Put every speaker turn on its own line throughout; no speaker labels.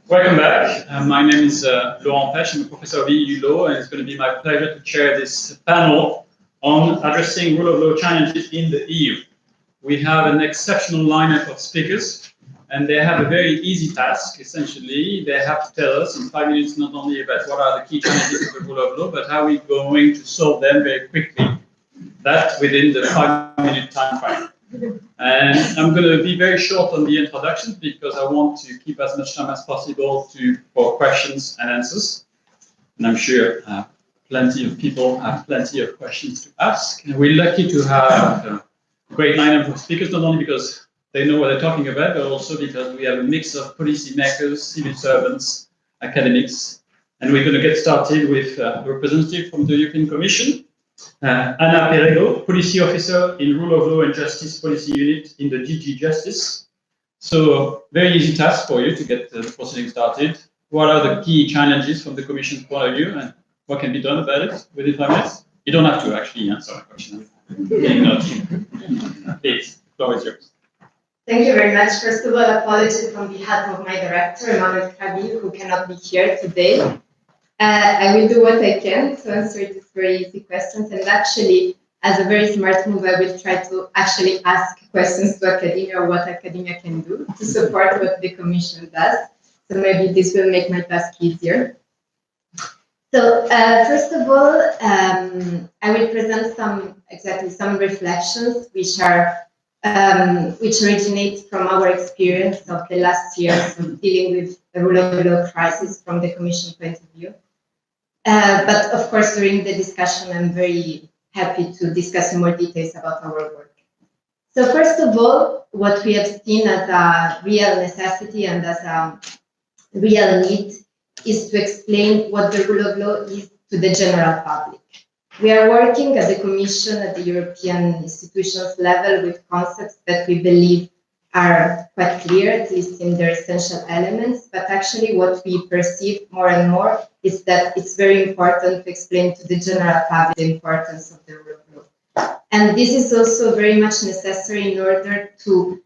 Welcome back. My name is Laurent Pech. I'm a professor of EU law, and it's going to be my pleasure to chair this panel on addressing rule of law challenges in the EU. We have an exceptional lineup of speakers, and they have a very easy task. Essentially, they have to tell us in 5 minutes not only about what are the key challenges of the rule of law, but how we're going to solve them very quickly. That within the 5-minute time frame. And I'm going to be very short on the introduction because I want to keep as much time as possible for questions and answers. And I'm sure plenty of people have plenty of questions to ask. And we're lucky to have a great lineup of speakers, not only because they know what they're talking about, but also because we have a mix of policymakers, civil servants, academics. And we're going to get started with a representative from the European Commission. Anna Peredo, Policy Officer in Rule of Law and Justice Policy Unit in the DG Justice. So, very easy task for you to get the proceeding started. What are the key challenges from the Commission's point of view, and what can be done about it within 5 minutes? You don't have to actually answer a question. Please, the floor is yours.
Thank you very much. First of all, apologies on behalf of my director, Emmanuel, who cannot be here today. I will do what I can to answer these very easy questions, and actually, as a very smart move, I will try to actually ask questions to academia or what academia can do to support what the Commission does. So maybe this will make my task easier. So first of all, I will present some reflections which originate from our experience of the last years of dealing with the rule of law crisis from the Commission point of view. But of course, during the discussion, I'm very happy to discuss in more details about our work. So first of all, what we have seen as a real necessity and as a real need is to explain what the rule of law is to the general public. We are working at the Commission at the European institutions level with concepts that we believe are quite clear, at least in their essential elements, but actually what we perceive more and more is that it's very important to explain to the general public the importance of the rule of law. And this is also very much necessary in order to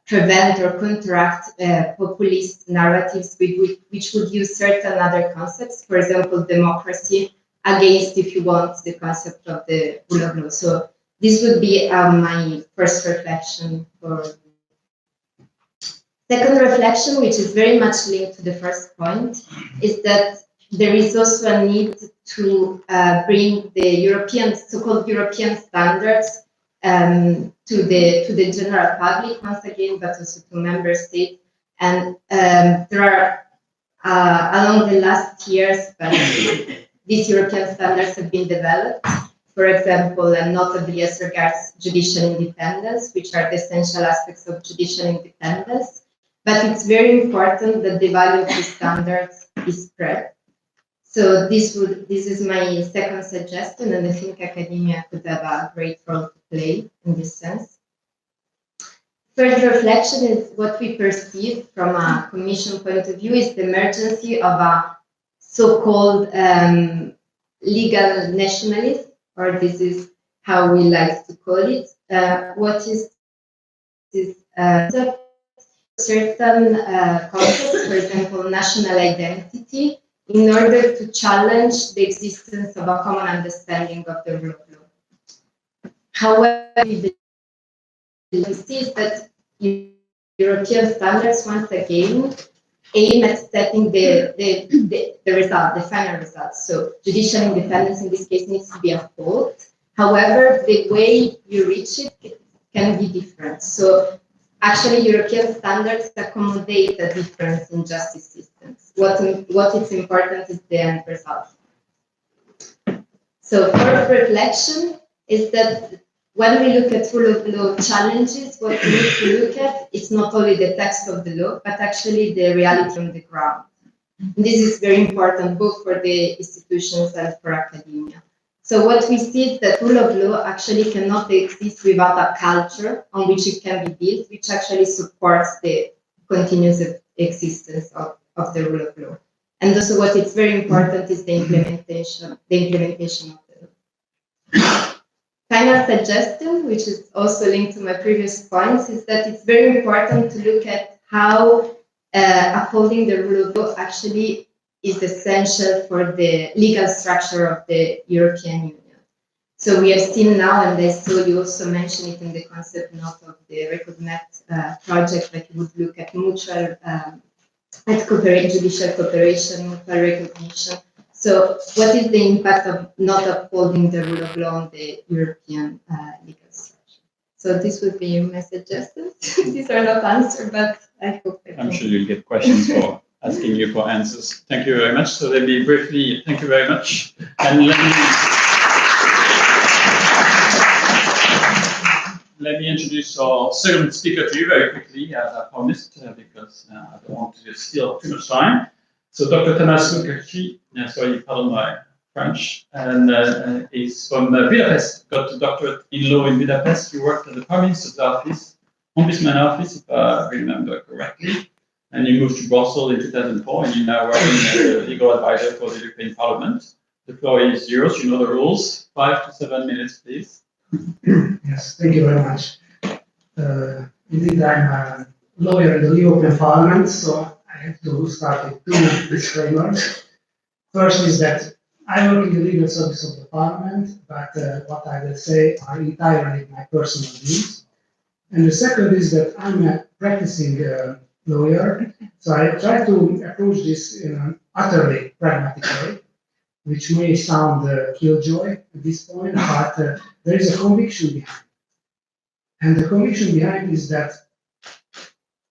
prevent or counteract populist narratives which would use certain other concepts, for example, democracy, against, if you want, the concept of the rule of law. So this would be my first reflection. Second reflection, which is very much linked to the first point, is that there is also a need to bring the European, so-called European standards to the general public once again, but also to member states. And there are, along the last years, these European standards have been developed, for example, and notably as regards judicial independence, which are the essential aspects of judicial independence. But it's very important that the value of these standards is spread. So this is my second suggestion, and I think academia could have a great role to play in this sense. Third reflection is what we perceive from a Commission point of view is the emergency of a so-called legal nationalism, or this is how we like to call it. What is this? Certain concepts, for example, national identity, in order to challenge the existence of a common understanding of the rule of law. However, we see that European standards, once again, aim at setting the result, the final result. So judicial independence in this case needs to be upheld. However, the way you reach it can be different. So actually, European standards accommodate a difference in justice systems. What is important is the end result. So fourth reflection is that when we look at rule of law challenges, what we need to look at is not only the text of the law, but actually the reality on the ground. And this is very important both for the institutions and for academia. So what we see is that rule of law actually cannot exist without a culture on which it can be built, which actually supports the continuous existence of the rule of law. And also what is very important is the implementation of the law. Final suggestion, which is also linked to my previous points, is that it's very important to look at how upholding the rule of law actually is essential for the legal structure of the European Union. So we have seen now, and I saw you also mention it in the concept note of the RECONNECT project, that you would look at mutual, judicial cooperation, mutual recognition. So what is the impact of not upholding the rule of law on the European legal structure? So this would be my suggestions. These are not answered, but I hope.
I'm sure you'll get questions for asking you for answers. Thank you very much. So let me briefly, thank you very much. And let me introduce our second speaker to you very quickly, as I promised, because I don't want to steal too much time. So Dr. Tamas Lukacsi, sorry, pardon my French, and is from Budapest, got a doctorate in law in Budapest. He worked at the Prime Minister's office, Ombudsman office, if I remember correctly. And he moved to Brussels in 2004, and he's now working as a legal advisor for the European Parliament. The floor is yours. You know the rules. 5 to 7 minutes, please.
Yes, thank you very much. Indeed, I'm a lawyer in the European Parliament, so I have to start with two disclaimers. First is that I work in the legal service of the Parliament, but what I will say are entirely my personal views. And the second is that I'm a practicing lawyer, so I try to approach this in an utterly pragmatic way, which may sound killjoy at this point, but there is a conviction behind. And the conviction behind is that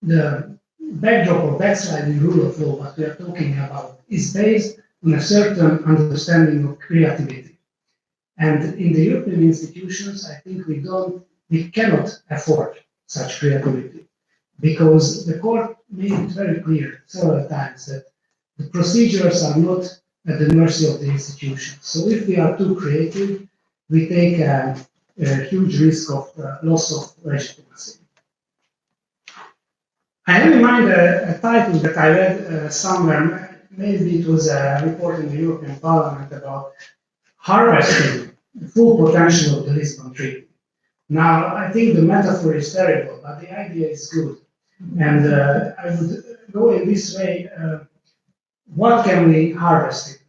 the backdrop or backsliding rule of law, what we are talking about, is based on a certain understanding of creativity. And in the European institutions, I think we cannot afford such creativity, because the court made it very clear several times that the procedures are not at the mercy of the institutions. So if we are too creative, we take a huge risk of loss of legitimacy. I have in mind a title that I read somewhere, maybe it was a report in the European Parliament about harvesting the full potential of the Lisbon Treaty. Now, I think the metaphor is terrible, but the idea is good. And I would go in this way. What can we harvest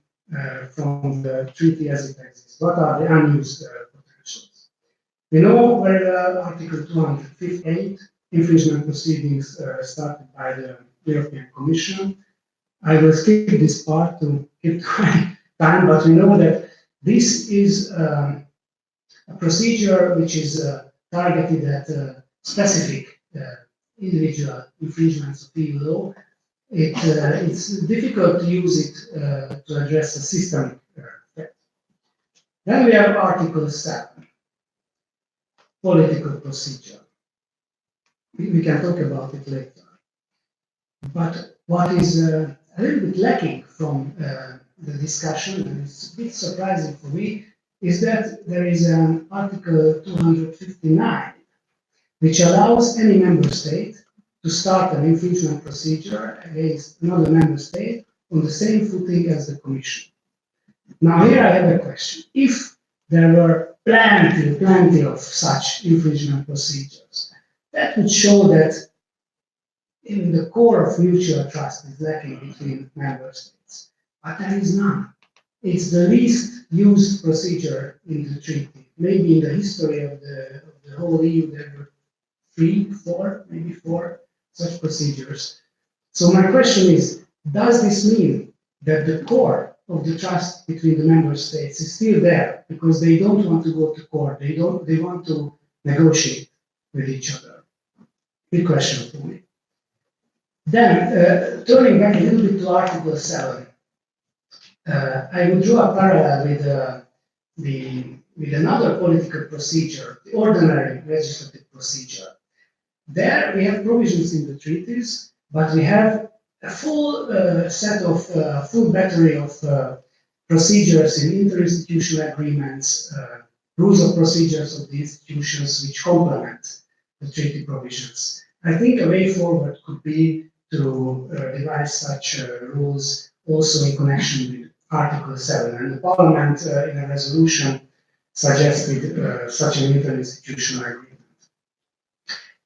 from the treaty as it exists? What are the unused potentials? We know very well Article 258, infringement proceedings started by the European Commission. I will skip this part to keep time, but we know that this is a procedure which is targeted at specific individual infringements of EU law. It's difficult to use it to address a systemic threat. Then we have Article 7, political procedure. We can talk about it later. But what is a little bit lacking from the discussion, and it's a bit surprising for me, is that there is an Article 259, which allows any member state to start an infringement procedure against another member state on the same footing as the Commission. Now here I have a question. If there were plenty of such infringement procedures, that would show that in the core of mutual trust is lacking between member states. But there is none. It's the least used procedure in the treaty. Maybe in the history of the whole EU there were 3, 4, maybe 4 such procedures. So my question is, does this mean that the core of the trust between the member states is still there because they don't want to go to court, they want to negotiate with each other? Big question for me. Then, turning back a little bit to Article 7, I would draw a parallel with another political procedure, the ordinary legislative procedure. There we have provisions in the treaties, but we have a full full battery of procedures in interinstitutional agreements, rules of procedures of the institutions which complement the treaty provisions. I think a way forward could be to devise such rules also in connection with Article 7. And the Parliament, in a resolution, suggested such an interinstitutional agreement.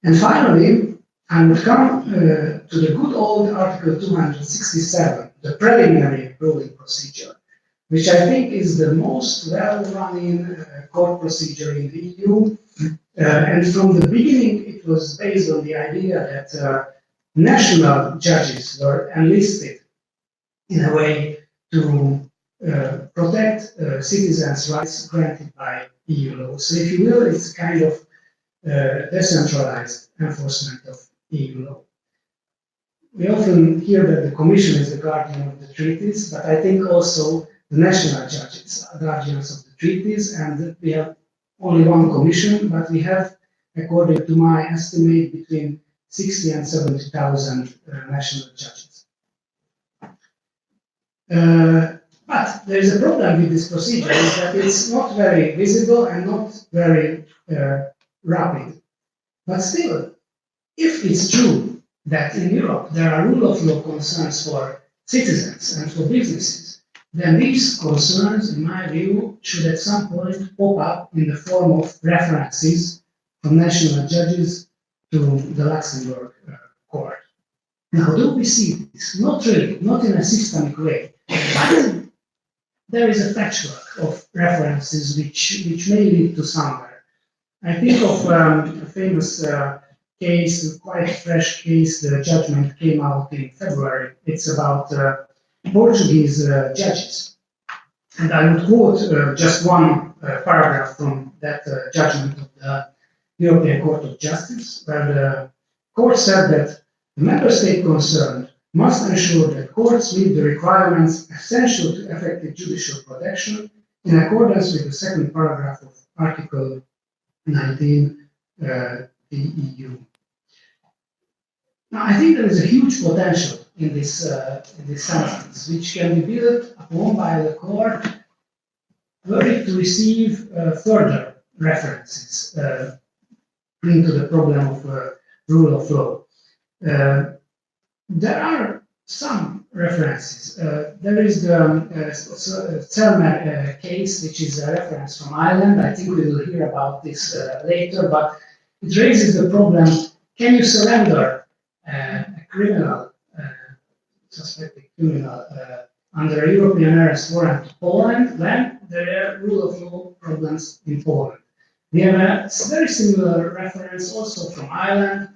And finally, I would come to the good old Article 267, the preliminary ruling procedure, which I think is the most well-running court procedure in the EU. And from the beginning, it was based on the idea that national judges were enlisted in a way to protect citizens' rights granted by EU law. So if you will, it's a kind of decentralized enforcement of EU law. We often hear that the Commission is the guardian of the treaties, but I think also the national judges are guardians of the treaties, and we have only one Commission, but we have, according to my estimate, between 60 and 70,000 national judges. But there is a problem with this procedure, is that it's not very visible and not very rapid. But still, if it's true that in Europe there are rule of law concerns for citizens and for businesses, then these concerns, in my view, should at some point pop up in the form of references from national judges to the Luxembourg court. Now, do we see this? Not really, not in a systemic way, but there is a patchwork of references which may lead to somewhere. I think of a famous case, quite fresh case, the judgment came out in February. It's about Portuguese judges. And I would quote just one paragraph from that judgment of the European Court of Justice, where the court said that the member state concerned must ensure that courts meet the requirements essential to effective judicial protection in accordance with the second paragraph of Article 19 the EU. Now, I think there is a huge potential in this sentence, which can be built upon by the court were it to receive further references into the problem of rule of law. There are some references. There is the Selmer case, which is a reference from Ireland. I think we will hear about this later, but it raises the problem, can you surrender a criminal, suspected criminal, under a European arrest warrant to Poland when there are rule of law problems in Poland? We have a very similar reference also from Ireland,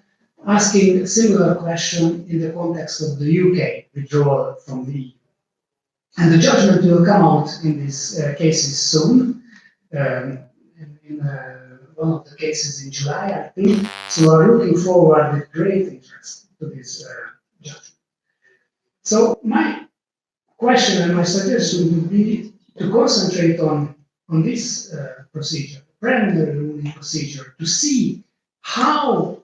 asking a similar question in the context of the UK withdrawal from the EU. And the judgment will come out in these cases soon, in one of the cases in July, I think. So we're looking forward with great interest to this judgment. So my question and my suggestion would be to concentrate on this procedure, preliminary ruling procedure, to see how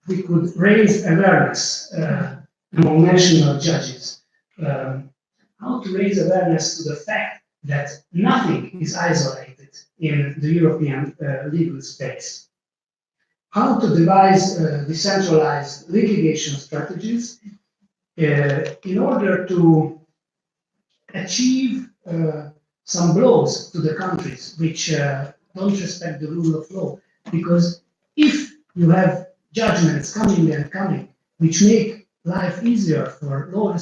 we could raise awareness among national judges, how to raise awareness to the fact that nothing is isolated in the European legal space, how to devise decentralized litigation strategies in order to achieve some blows to the countries which don't respect the rule of law. Because if you have judgments coming and coming, which make life easier for law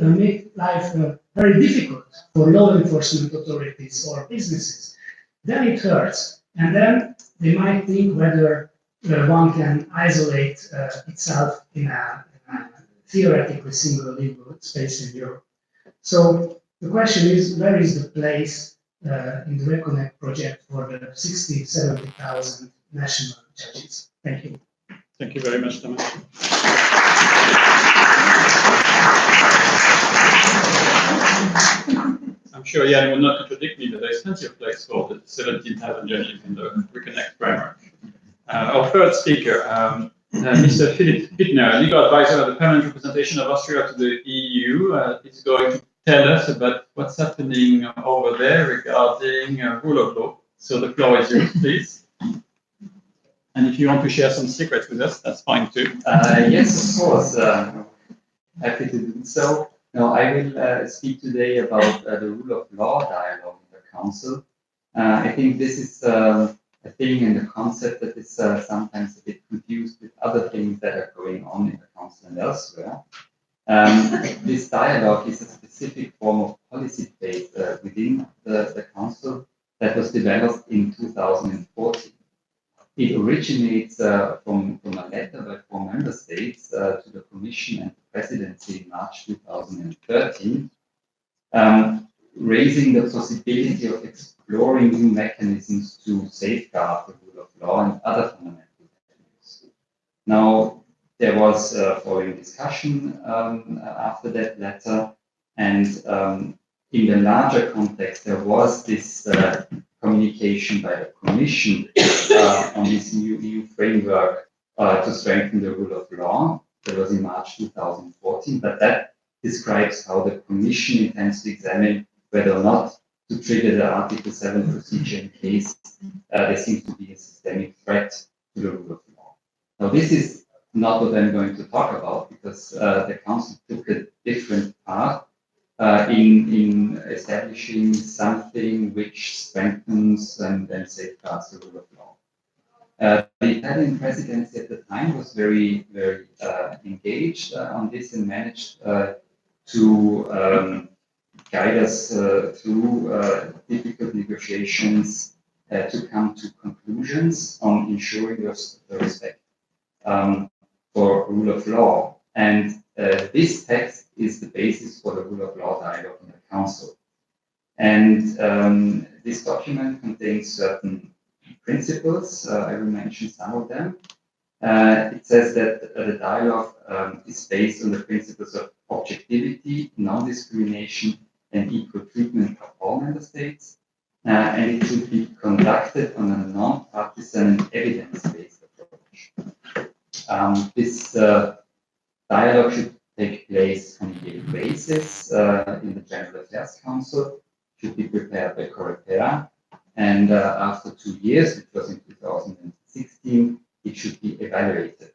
make life very difficult for law enforcement authorities or businesses, then it hurts. And then they might think whether one can isolate itself in a theoretically single legal space in Europe. So the question is, where is the place in the RECONNECT project for the 60, 70,000 national judges? Thank you.
Thank you very much, Tamas. I'm sure Jan will not contradict me, but there's plenty of place for the 17,000 judges in the RECONNECT framework. Our third speaker, Mr. Philip Bittner, legal advisor of the permanent representation of Austria to the EU, is going to tell us about what's happening over there regarding rule of law. So the floor is yours, please. And if you want to share some secrets with us, that's fine too.
Yes, of course. Happy to do so. Now, I will speak today about the rule of law dialogue in the Council. I think this is a thing and a concept that is sometimes a bit confused with other things that are going on in the Council and elsewhere. This dialogue is a specific form of policy debate within the Council that was developed in 2014. It originates from a letter by 4 member states to the Commission and the Presidency in March 2013, raising the possibility of exploring new mechanisms to safeguard the rule of law and other fundamental values. Now, there was following discussion after that letter, and in the larger context, there was this communication by the Commission on this new framework to strengthen the rule of law. That was in March 2014, but that describes how the Commission intends to examine whether or not to trigger the Article 7 procedure in case there seems to be a systemic threat to the rule of law. Now, this is not what I'm going to talk about, because the Council took a different path in establishing something which strengthens and safeguards the rule of law. The Italian presidency at the time was very engaged on this and managed to guide us through difficult negotiations to come to conclusions on ensuring the respect for rule of law. And this text is the basis for the rule of law dialogue in the Council. And this document contains certain principles. I will mention some of them. It says that the dialogue is based on the principles of objectivity, non-discrimination, and equal treatment of all member states. And it should be conducted on a non-partisan and evidence-based approach. This dialogue should take place on a daily basis in the General Affairs Council, should be prepared by Coreper, and after 2 years, which was in 2016, it should be evaluated.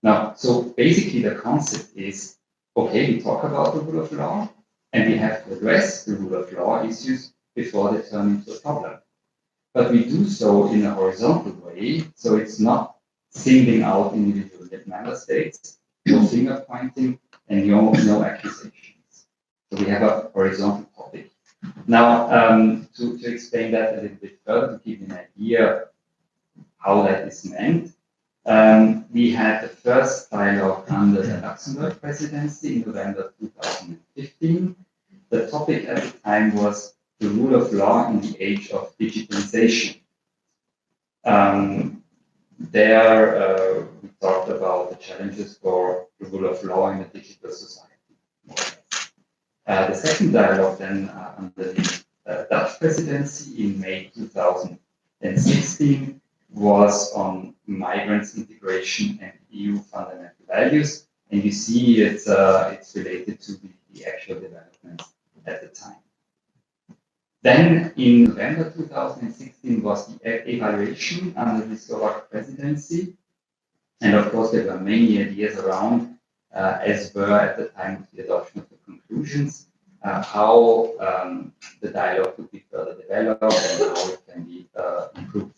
Now, so basically the concept is, okay, we talk about the rule of law, and we have to address the rule of law issues before they turn into a problem. But we do so in a horizontal way, so it's not singling out individual member states, no finger pointing, and no accusations. So we have a horizontal topic. Now, to explain that a little bit further, to give you an idea how that is meant, we had the first dialogue under the Luxembourg presidency in November 2015. The topic at the time was the rule of law in the age of digitalization. There, we talked about the challenges for the rule of law in a digital society. The second dialogue then under the Dutch presidency in May 2016 was on migrants integration and EU fundamental values, and you see it's related to the actual developments at the time. Then in November 2016 was the evaluation under the Slovak presidency, and of course there were many ideas around, as were at the time of the adoption of the conclusions, how the dialogue could be further developed and how it can be improved.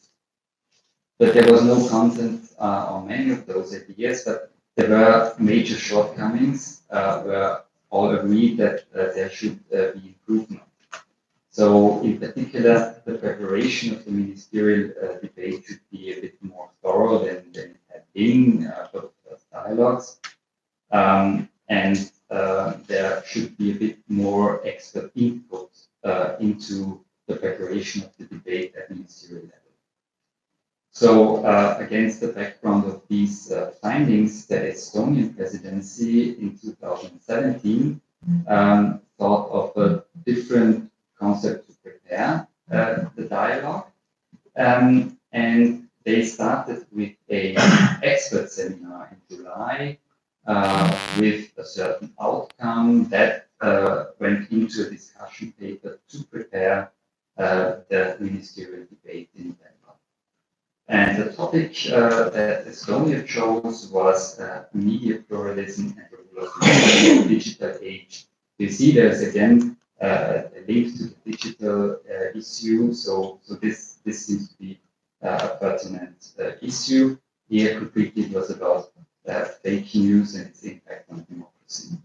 But there was no content on many of those ideas, but there were major shortcomings where all agreed that there should be improvement. So in particular, the preparation of the ministerial debate should be a bit more thorough than it had been for the first dialogues. And there should be a bit more expert input into the preparation of the debate at ministerial level. So against the background of these findings, the Estonian presidency in 2017 thought of a different concept to prepare the dialogue. And they started with an expert seminar in July with a certain outcome that went into a discussion paper to prepare the ministerial debate in November. And the topic that Estonia chose was media pluralism and the rule of law in the digital age. You see there's again a link to the digital issue, so this seems to be a pertinent issue. Here, completely, it was about fake news and its impact on democracy.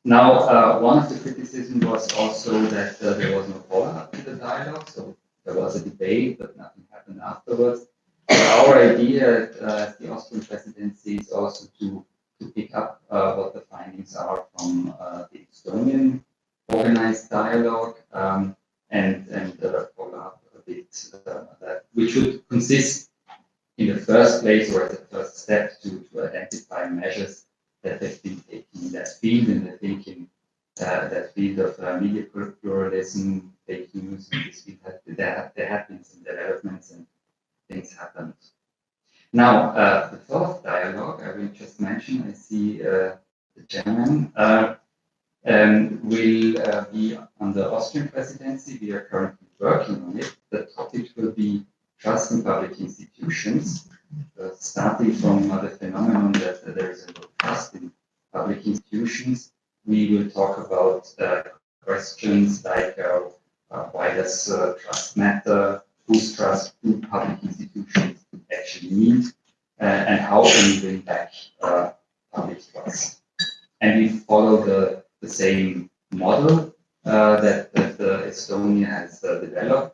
Now, one of the criticisms was also that there was no follow-up to the dialogue, so there was a debate, but nothing happened afterwards. Our idea at the Austrian presidency is also to pick up what the findings are from the Estonian organized dialogue and follow up a bit that, which would consist in the first place or as a first step to identify measures that have been taken in that field, and I think in that field of media pluralism, fake news, in this field, there have been some developments and things happened. Now, the fourth dialogue I will just mention, I see the chairman, will be on the Austrian presidency. We are currently working on it. The topic will be trust in public institutions, starting from the phenomenon that there is a low trust in public institutions. We will talk about questions like why does trust matter, whose trust do public institutions actually need, and how can we bring back public trust. And we follow the same model that Estonia has developed.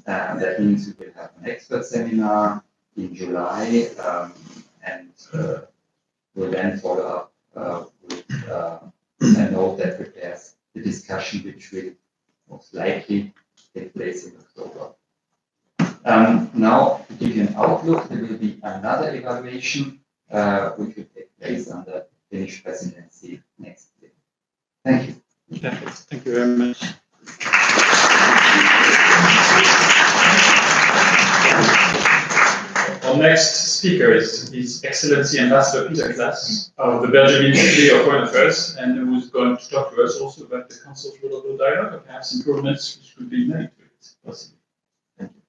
That means we will have an expert seminar in July, and we'll then follow up with a note that prepares the discussion, which will most likely take place in October. Now, to give you an outlook, there will be another evaluation which will take place under Finnish presidency next year. Thank you.
Thank you very much. Our next speaker is His Excellency Ambassador Peter Claes of the Belgian Ministry of Foreign Affairs, and who's going to talk to us also about the Council's rule of law dialogue and perhaps improvements which could be made to it, possibly.
Thank you.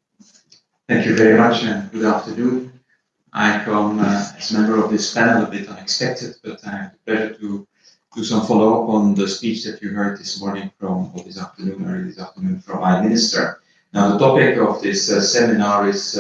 Thank you very much, and good afternoon. I come as a member of this panel a bit unexpected, but I have the pleasure to do some follow-up on the speech that you heard this morning from, or this afternoon, early this afternoon, from my minister. Now, the topic of this seminar is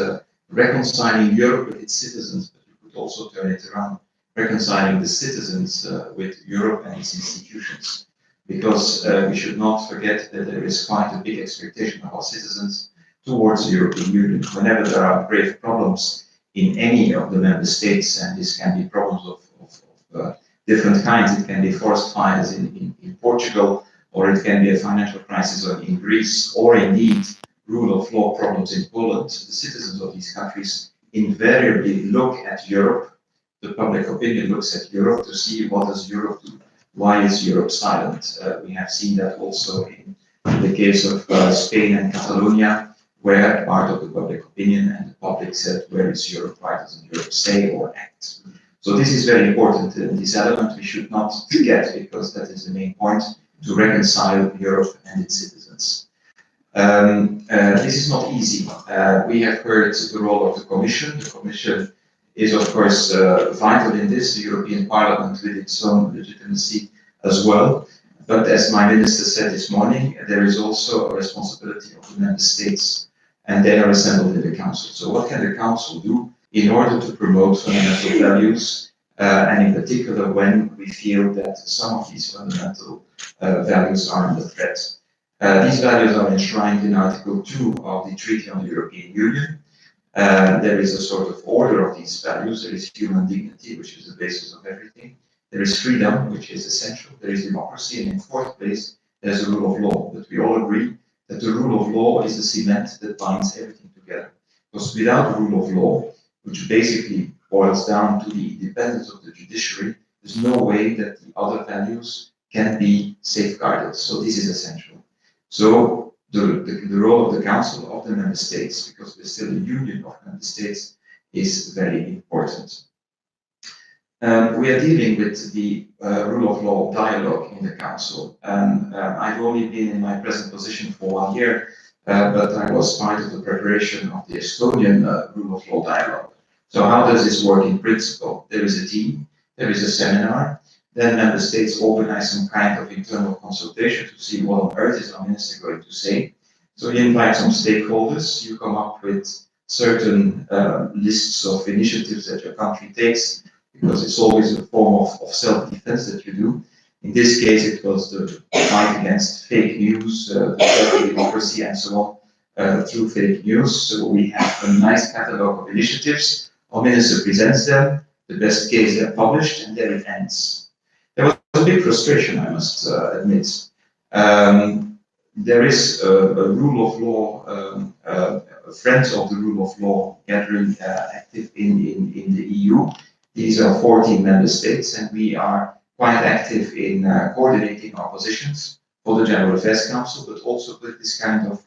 reconciling Europe with its citizens, but you could also turn it around, reconciling the citizens with Europe and its institutions. Because we should not forget that there is quite a big expectation of our citizens towards the European Union. Whenever there are grave problems in any of the member states, and this can be problems of different kinds, it can be forest fires in Portugal, or it can be a financial crisis in Greece, or indeed rule of law problems in Poland. The citizens of these countries invariably look at Europe. The public opinion looks at Europe to see what does Europe do. Why is Europe silent? We have seen that also in the case of Spain and Catalonia, where part of the public opinion and the public said, where is Europe? Why doesn't Europe say or act? So this is very important. This element we should not forget, because that is the main point, to reconcile Europe and its citizens. This is not easy. We have heard the role of the Commission. The Commission is, of course, vital in this, the European Parliament with its own legitimacy as well. But as my minister said this morning, there is also a responsibility of the member states, and they are assembled in the Council. So what can the Council do in order to promote fundamental values, and in particular when we feel that some of these fundamental values are under threat? These values are enshrined in Article 2 of the Treaty on the European Union. There is a sort of order of these values. There is human dignity, which is the basis of everything. There is freedom, which is essential. There is democracy, and in fourth place, there's the rule of law. But we all agree that the rule of law is the cement that binds everything together. Because without the rule of law, which basically boils down to the independence of the judiciary, there's no way that the other values can be safeguarded. So this is essential. So the role of the Council of the Member States, because we're still a union of Member States, is very important. We are dealing with the rule of law dialogue in the Council. I've only been in my present position for 1 year, but I was part of the preparation of the Estonian rule of law dialogue. So how does this work in principle? There is a team, there is a seminar, then member states organize some kind of internal consultation to see what on earth is our minister going to say. So you invite some stakeholders, you come up with certain lists of initiatives that your country takes, because it's always a form of self-defense that you do. In this case, it was the fight against fake news, the threat to democracy, and so on, through fake news. So we have a nice catalogue of initiatives. Our minister presents them. The best case they're published, and there it ends. There was a big frustration, I must admit. There is a rule of law, friends of the rule of law gathering active in the EU. These are 14 member states, and we are quite active in coordinating our positions for the General Affairs Council, but also with this kind of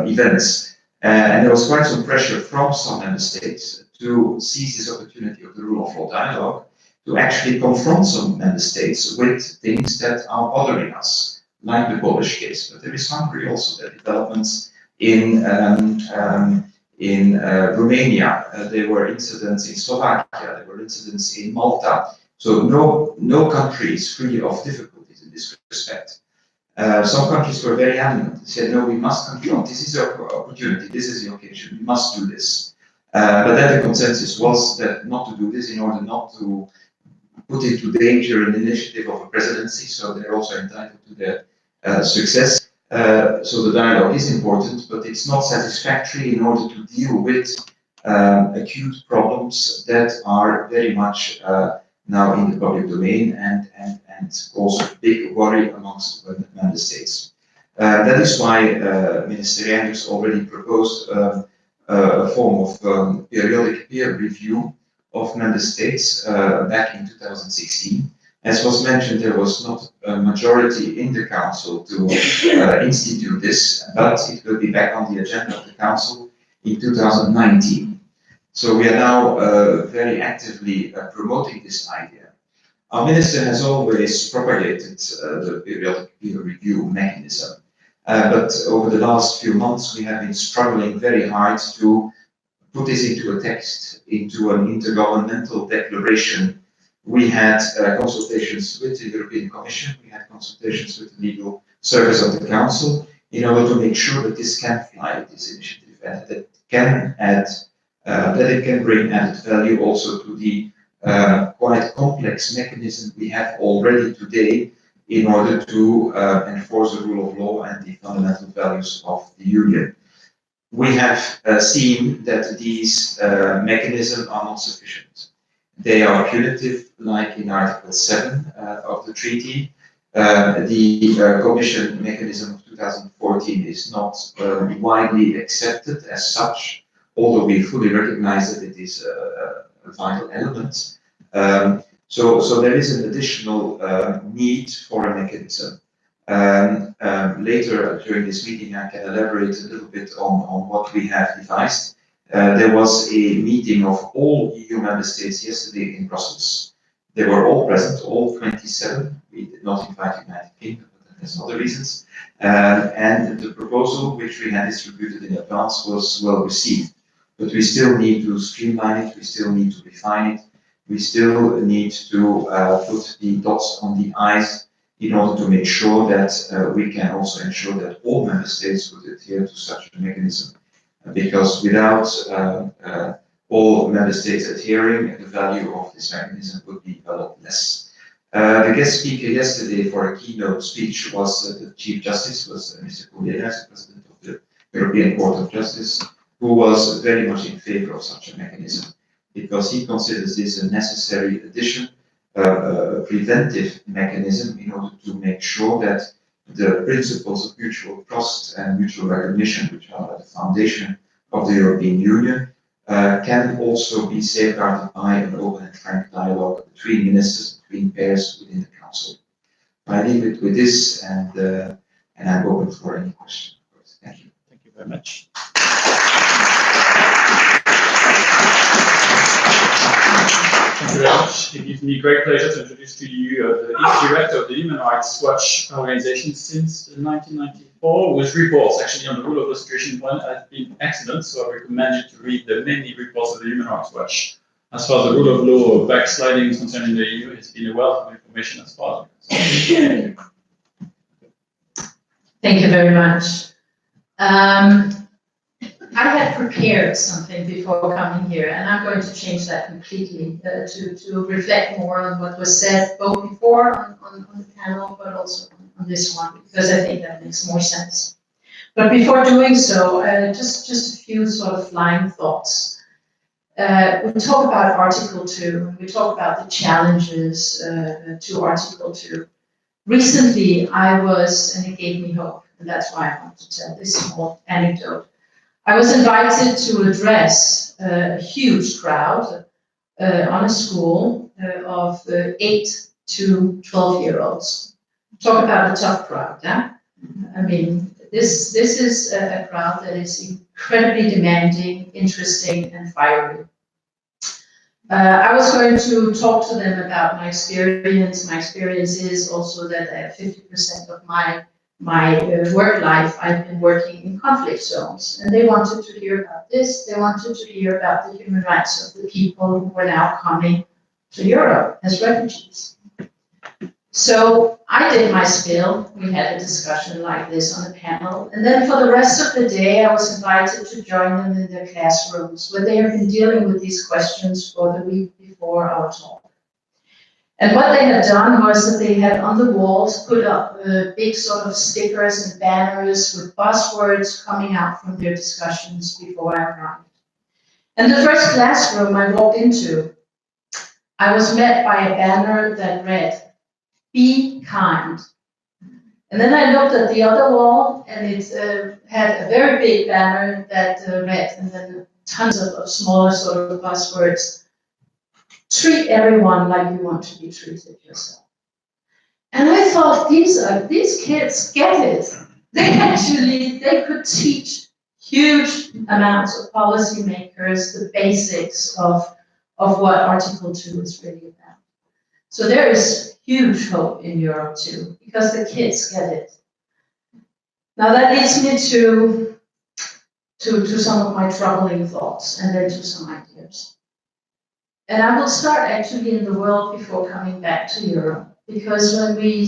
events. And there was quite some pressure from some member states to seize this opportunity of the rule of law dialogue to actually confront some member states with things that are bothering us, like the Polish case. But there is Hungary also, the developments in Romania. There were incidents in Slovakia. There were incidents in Malta. So no country is free of difficulties in this respect. Some countries were very adamant. They said, no, we must confront. This is our opportunity. This is the occasion. We must do this. But then the consensus was that not to do this in order not to put into danger an initiative of a presidency. So they're also entitled to their success. So the dialogue is important, but it's not satisfactory in order to deal with acute problems that are very much now in the public domain and also a big worry amongst the member states. That is why Minister Reinders already proposed a form of periodic peer review of member states back in 2016. As was mentioned, there was not a majority in the Council to institute this, but it will be back on the agenda of the Council in 2019. So we are now very actively promoting this idea. Our minister has always propagated the periodic peer review mechanism, but over the last few months we have been struggling very hard to put this into a text, into an intergovernmental declaration. We had consultations with the European Commission, we had consultations with the legal service of the Council in order to make sure that this can fly, this initiative, and that it can add, that it can bring added value also to the quite complex mechanism we have already today in order to enforce the rule of law and the fundamental values of the Union. We have seen that these mechanisms are not sufficient. They are punitive, like in Article 7 of the treaty. The Commission mechanism of 2014 is not widely accepted as such, although we fully recognize that it is a vital element. So there is an additional need for a mechanism. Later during this meeting, I can elaborate a little bit on what we have devised. There was a meeting of all EU member states yesterday in Brussels. They were all present, all 27. We did not invite the United Kingdom, but that has other reasons. And the proposal, which we had distributed in advance, was well received. But we still need to streamline it, we still need to refine it, we still need to put the dots on the I's in order to make sure that we can also ensure that all member states would adhere to such a mechanism. Because without all member states adhering, the value of this mechanism would be a lot less. The guest speaker yesterday for a keynote speech was the Chief Justice, was Mr. Kochenov, President of the European Court of Justice, who was very much in favor of such a mechanism, because he considers this a necessary addition, a preventive mechanism in order to make sure that the principles of mutual trust and mutual recognition, which are at the foundation of the European Union, can also be safeguarded by an open and frank dialogue between ministers, between pairs within the Council. I leave it with this, and I'm open for any questions. Thank you.
Thank you very much. Thank you very much. It gives me great pleasure to introduce to you the EU Director of the Human Rights Watch organization since 1994, whose reports actually on the rule of law situation have been excellent, so I recommend you to read the many reports of the Human Rights Watch. As far as the rule of law backsliding is concerned in the EU, it's been a wealth of information as far as I'm concerned.
Thank you very much. I had prepared something before coming here, and I'm going to change that completely to reflect more on what was said both before on the panel, but also on this one, because I think that makes more sense. But before doing so, just a few sort of flying thoughts. We talk about Article 2, and we talk about the challenges to Article 2. Recently, and it gave me hope, and that's why I want to tell this small anecdote. I was invited to address a huge crowd on a school of 8 to 12-year-olds. Talk about a tough crowd, yeah? I mean, this is a crowd that is incredibly demanding, interesting, and fiery. I was going to talk to them about my experience. My experience is also that 50% of my work life, I've been working in conflict zones, and they wanted to hear about this. They wanted to hear about the human rights of the people who were now coming to Europe as refugees. So I did my spiel. We had a discussion like this on the panel, and then for the rest of the day, I was invited to join them in their classrooms, where they have been dealing with these questions for the week before our talk. And what they had done was that they had on the walls put up big sort of stickers and banners with buzzwords coming out from their discussions before I arrived. And the first classroom I walked into, I was met by a banner that read, "Be kind." And then I looked at the other wall, and it had a very big banner that read, and then tons of smaller sort of buzzwords. "Treat everyone like you want to be treated yourself." And I thought, these kids get it. They could teach huge amounts of policymakers the basics of what Article 2 is really about. So there is huge hope in Europe too, because the kids get it. Now that leads me to some of my troubling thoughts, and then to some ideas. And I will start actually in the world before coming back to Europe, because when we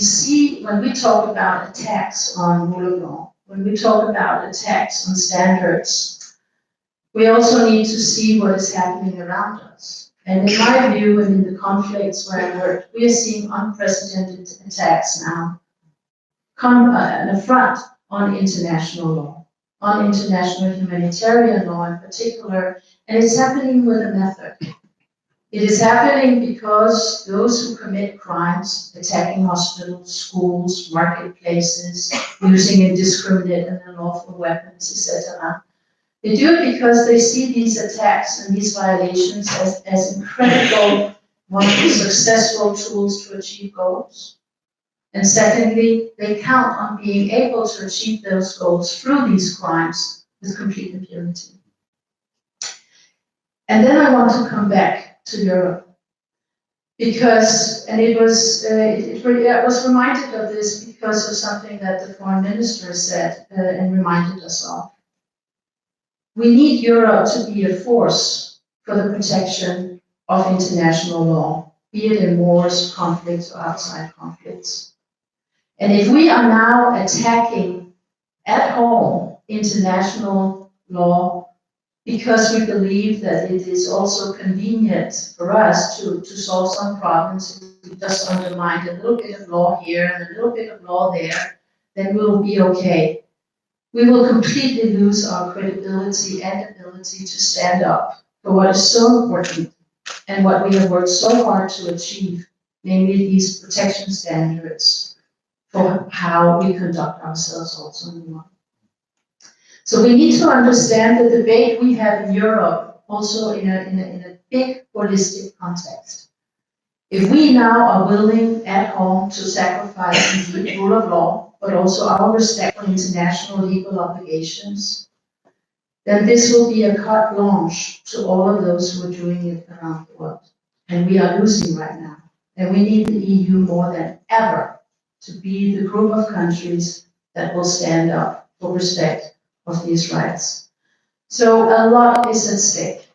talk about attacks on rule of law, when we talk about attacks on standards, we also need to see what is happening around us. And in my view, and in the conflicts where I work, we are seeing unprecedented attacks now, an affront on international law, on international humanitarian law in particular, and it's happening with a method. It is happening because those who commit crimes, attacking hospitals, schools, marketplaces, using indiscriminate and unlawful weapons, etc., they do it because they see these attacks and these violations as incredible, one of the successful tools to achieve goals. And secondly, they count on being able to achieve those goals through these crimes with complete impunity. And then I want to come back to Europe, because, and I was reminded of this because of something that the foreign minister said and reminded us of. We need Europe to be a force for the protection of international law, be it in wars, conflicts, or outside conflicts. And if we are now attacking at home international law because we believe that it is also convenient for us to solve some problems, if we just undermine a little bit of law here and a little bit of law there, then we'll be okay. We will completely lose our credibility and ability to stand up for what is so important and what we have worked so hard to achieve, namely these protection standards for how we conduct ourselves also in the world. So we need to understand the debate we have in Europe also in a big holistic context. If we now are willing at home to sacrifice the rule of law, but also our respect for international legal obligations, then this will be a carte blanche to all of those who are doing it around the world. And we are losing right now. And we need the EU more than ever to be the group of countries that will stand up for respect of these rights. So a lot is at stake.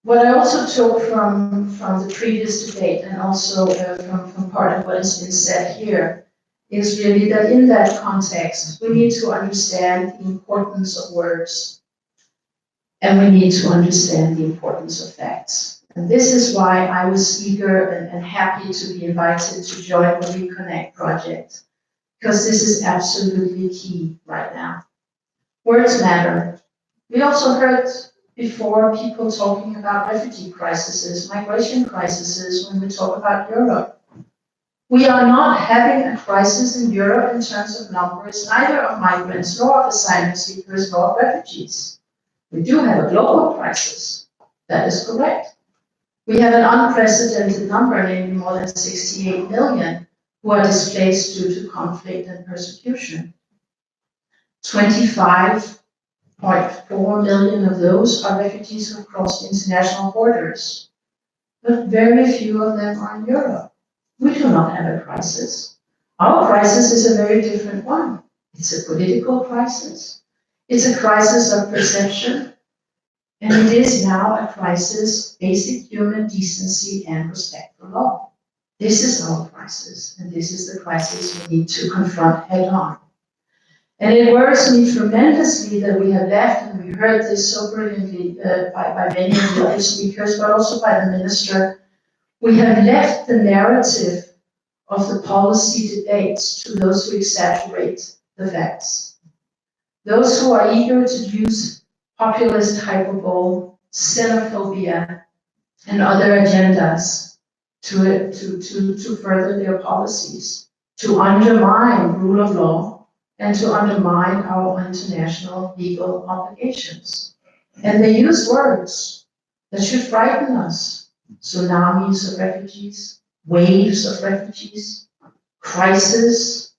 What I also took from the previous debate and also from part of what has been said here is really that in that context, we need to understand the importance of words, and we need to understand the importance of facts. And this is why I was eager and happy to be invited to join the RECONNECT project, because this is absolutely key right now. Words matter. We also heard before people talking about refugee crises, migration crises when we talk about Europe. We are not having a crisis in Europe in terms of numbers, neither of migrants, nor of asylum seekers, nor of refugees. We do have a global crisis. That is correct. We have an unprecedented number, namely more than 68 million, who are displaced due to conflict and persecution. 25.4 million of those are refugees who have crossed international borders, but very few of them are in Europe. We do not have a crisis. Our crisis is a very different one. It's a political crisis. It's a crisis of perception, and it is now a crisis, basic human decency and respect for law. This is our crisis, and this is the crisis we need to confront head on. And it worries me tremendously that we have left, and we heard this so brilliantly by many of the other speakers, but also by the minister. We have left the narrative of the policy debates to those who exaggerate the facts. Those who are eager to use populist hyperbole, xenophobia, and other agendas to further their policies, to undermine rule of law, and to undermine our international legal obligations. And they use words that should frighten us. Tsunamis of refugees, waves of refugees, crisis.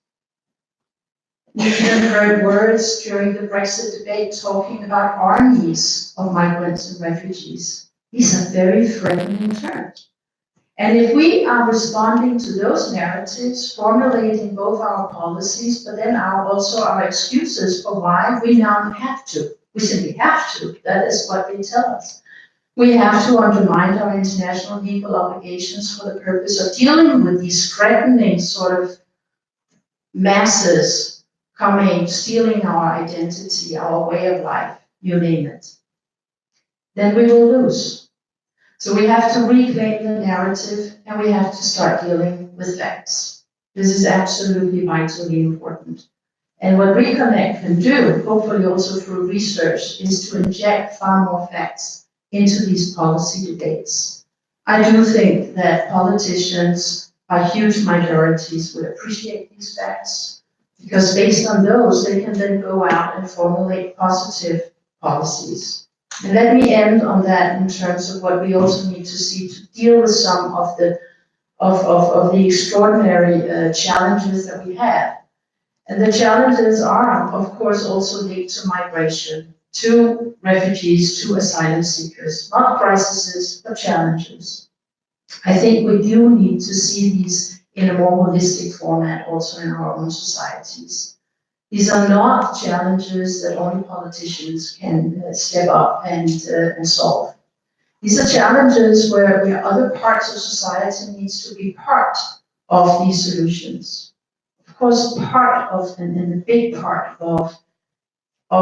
We even heard words during the Brexit debate talking about armies of migrants and refugees. These are very threatening terms. And if we are responding to those narratives, formulating both our policies, but then also our excuses for why we now have to, we simply have to, that is what they tell us. We have to undermine our international legal obligations for the purpose of dealing with these threatening sort of masses coming, stealing our identity, our way of life, you name it. Then we will lose. So we have to reclaim the narrative, and we have to start dealing with facts. This is absolutely vitally important. And what RECONNECT can do, hopefully also through research, is to inject far more facts into these policy debates. I do think that politicians, by huge majorities, would appreciate these facts, because based on those, they can then go out and formulate positive policies. And let me end on that in terms of what we also need to see to deal with some of the extraordinary challenges that we have. And the challenges are, of course, also linked to migration, to refugees, to asylum seekers, not crises, but challenges. I think we do need to see these in a more holistic format also in our own societies. These are not challenges that only politicians can step up and solve. These are challenges where other parts of society needs to be part of these solutions. Of course, part of, and a big part of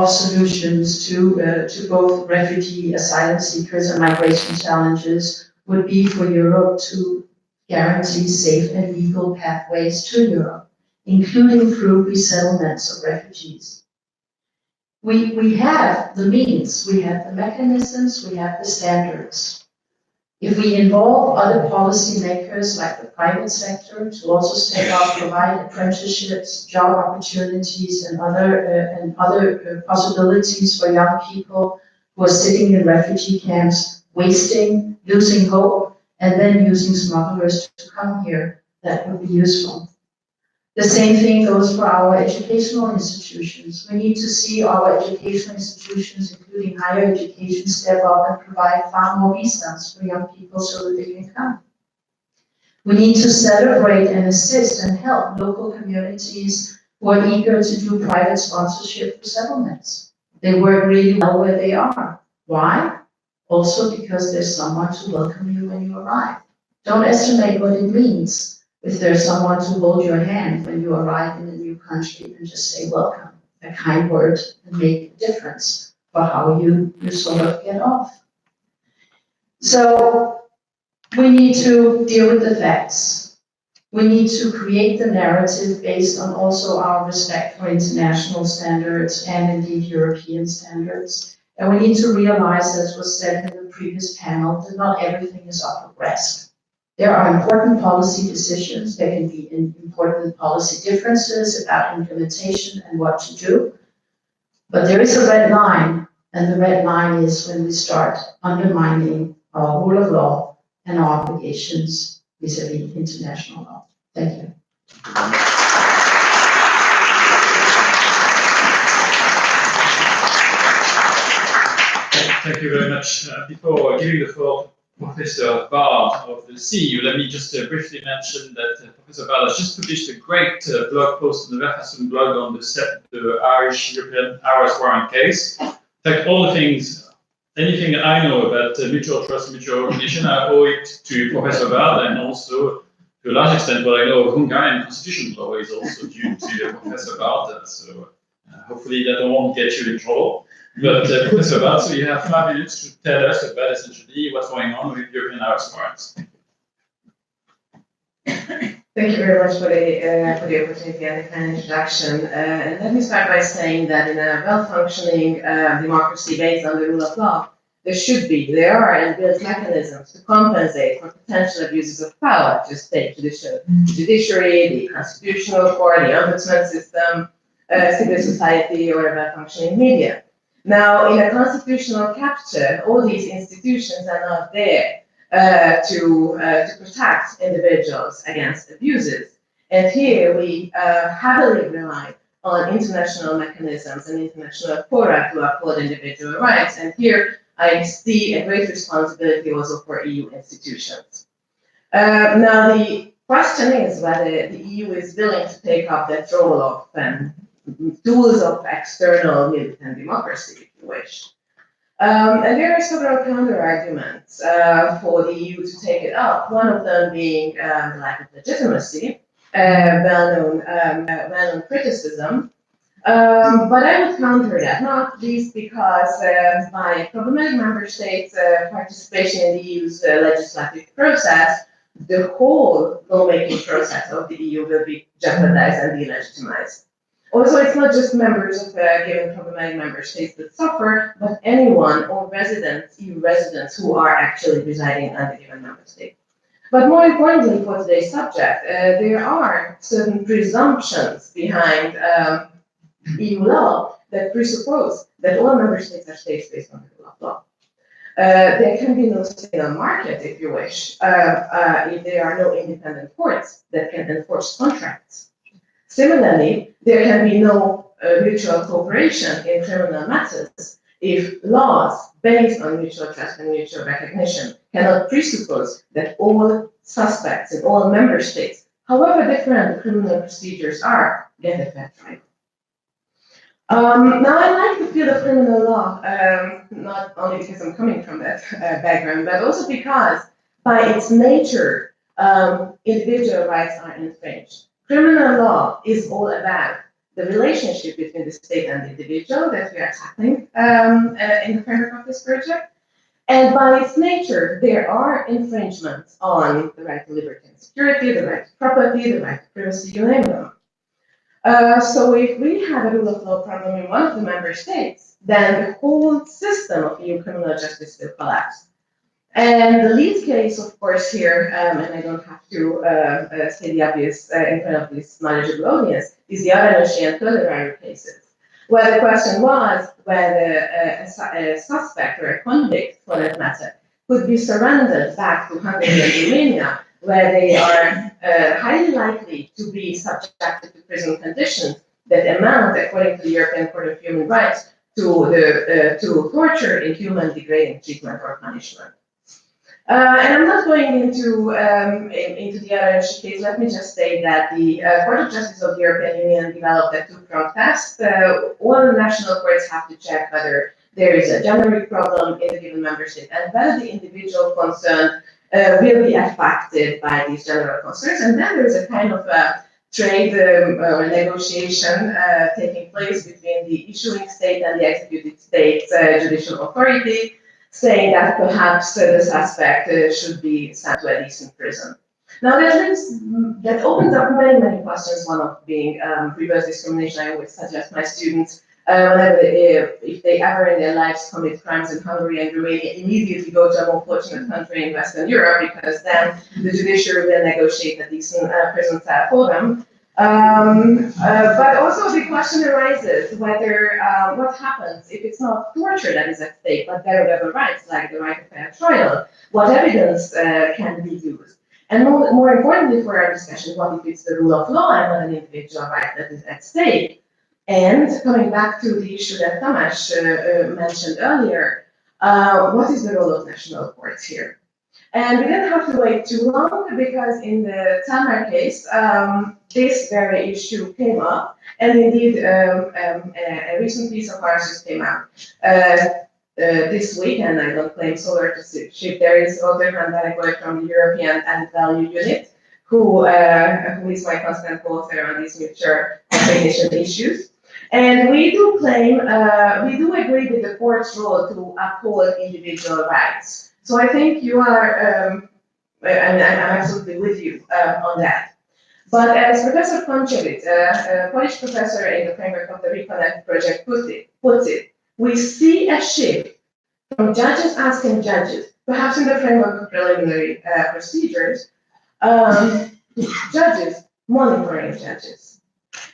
solutions to both refugee, asylum seekers, and migration challenges would be for Europe to guarantee safe and legal pathways to Europe, including through resettlements of refugees. We have the means, we have the mechanisms, we have the standards. If we involve other policymakers like the private sector to also step up, provide apprenticeships, job opportunities, and other possibilities for young people who are sitting in refugee camps, wasting, losing hope, and then using smugglers to come here, that would be useful. The same thing goes for our educational institutions. We need to see our educational institutions, including higher education, step up and provide far more visas for young people so that they can come. We need to celebrate and assist and help local communities who are eager to do private sponsorship for settlements. They work really well where they are. Why? Also because there's someone to welcome you when you arrive. Don't estimate what it means If there's someone to hold your hand when you arrive in a new country and just say welcome, a kind word, and make a difference for how you sort of get off. So we need to deal with the facts. We need to create the narrative based on also our respect for international standards and indeed European standards. And we need to realize, as was said in the previous panel, that not everything is up for grabs. There are important policy decisions. There can be important policy differences about implementation and what to do. But there is a red line, and the red line is when we start undermining our rule of law and our obligations vis-à-vis international law. Thank you.
Thank you very much. Before giving the floor to Professor Bárd of the CEU, let me just briefly mention that Professor Bárd has just published a great blog post on the Verfassung blog on the Irish European Arrest warrant case. In fact, all the things, anything I know about mutual trust and mutual recognition, I owe it to Professor Bárd, and also to a large extent what I know of Hungarian constitutional law is also due to Professor Bárd. So hopefully that won't get you in trouble. But Professor Bárd, so you have 5 minutes to tell us about essentially what's going on with European arrest warrants.
Thank you very much for the opportunity and the kind introduction. And let me start by saying that in a well-functioning democracy based on the rule of law, there are inbuilt mechanisms to compensate for potential abuses of power, just take judiciary, the constitutional court, the ombudsman system, civil society, or a well-functioning media. Now, in a constitutional capture, all these institutions are not there to protect individuals against abuses. And here we heavily rely on international mechanisms and international fora to uphold individual rights. And here I see a great responsibility also for EU institutions. Now, the question is whether the EU is willing to take up that role of tools of external militant democracy, if you wish. And there are several counter-arguments for the EU to take it up, one of them being the lack of legitimacy, well-known criticism. But I would counter that, not least because by problematic member states' participation in the EU's legislative process, the whole lawmaking process of the EU will be jeopardized and delegitimized. Also, it's not just members of given problematic member states that suffer, but anyone or residents, EU residents, who are actually residing in a given member state. But more importantly for today's subject, there are certain presumptions behind EU law that presuppose that all member states are states based on the rule of law. There can be no single market, if you wish, if there are no independent courts that can enforce contracts. Similarly, there can be no mutual cooperation in criminal matters if laws based on mutual trust and mutual recognition cannot presuppose that all suspects in all member states, however different the criminal procedures are, get a fair trial. Now, I like the field of criminal law, not only because I'm coming from that background, but also because by its nature, individual rights are infringed. Criminal law is all about the relationship between the state and the individual that we are tackling in the framework of this project. And by its nature, there are infringements on the right to liberty and security, the right to property, the right to privacy, you name them. So if we have a rule of law problem in one of the member states, then the whole system of EU criminal justice will collapse. And the lead case, of course, here, and I don't have to say the obvious in front of this knowledgeable audience, is the Advocacy and Tolerary cases, where the question was whether a suspect or a convict, for that matter, could be surrendered back to Hungary and Romania, where they are highly likely to be subjected to prison conditions that amount, according to the European Court of Human Rights, to torture, inhuman, degrading treatment or punishment. And I'm not going into the other case. Let me just say that the Court of Justice of the European Union developed a two-pronged test. All national courts have to check whether there is a generic problem in the given member state and whether the individual concerned will be affected by these general concerns. And then there is a kind of a trade negotiation taking place between the issuing state and the executing state's judicial authority, saying that perhaps the suspect should be sent to a decent prison. Now that opens up many, many questions, one of being reverse discrimination. I always suggest my students, whenever if they ever in their lives commit crimes in Hungary and Romania, immediately go to a more fortunate country in Western Europe, because then the judiciary will negotiate a decent prison cell for them. But also the question arises whether what happens if it's not torture that is at stake, but there are other rights, like the right of fair trial. What evidence can be used? And more importantly for our discussion, what if it's the rule of law and not an individual right that is at stake? And coming back to the issue that Tamas mentioned earlier, what is the role of national courts here? And we didn't have to wait too long, because in the Tamas case, this very issue came up, and indeed a recent piece of articles came out this week, and I don't claim authorship. There is Lotte from the European Added Value Unit, who is my constant co-author on these mutual recognition issues. And we do claim, we do agree with the court's role to uphold individual rights. So I think you are, and I'm absolutely with you on that. But as Professor Kochenov, a Polish professor in the framework of the RECONNECT project puts it, we see a shift from judges asking judges, perhaps in the framework of preliminary procedures, judges monitoring judges.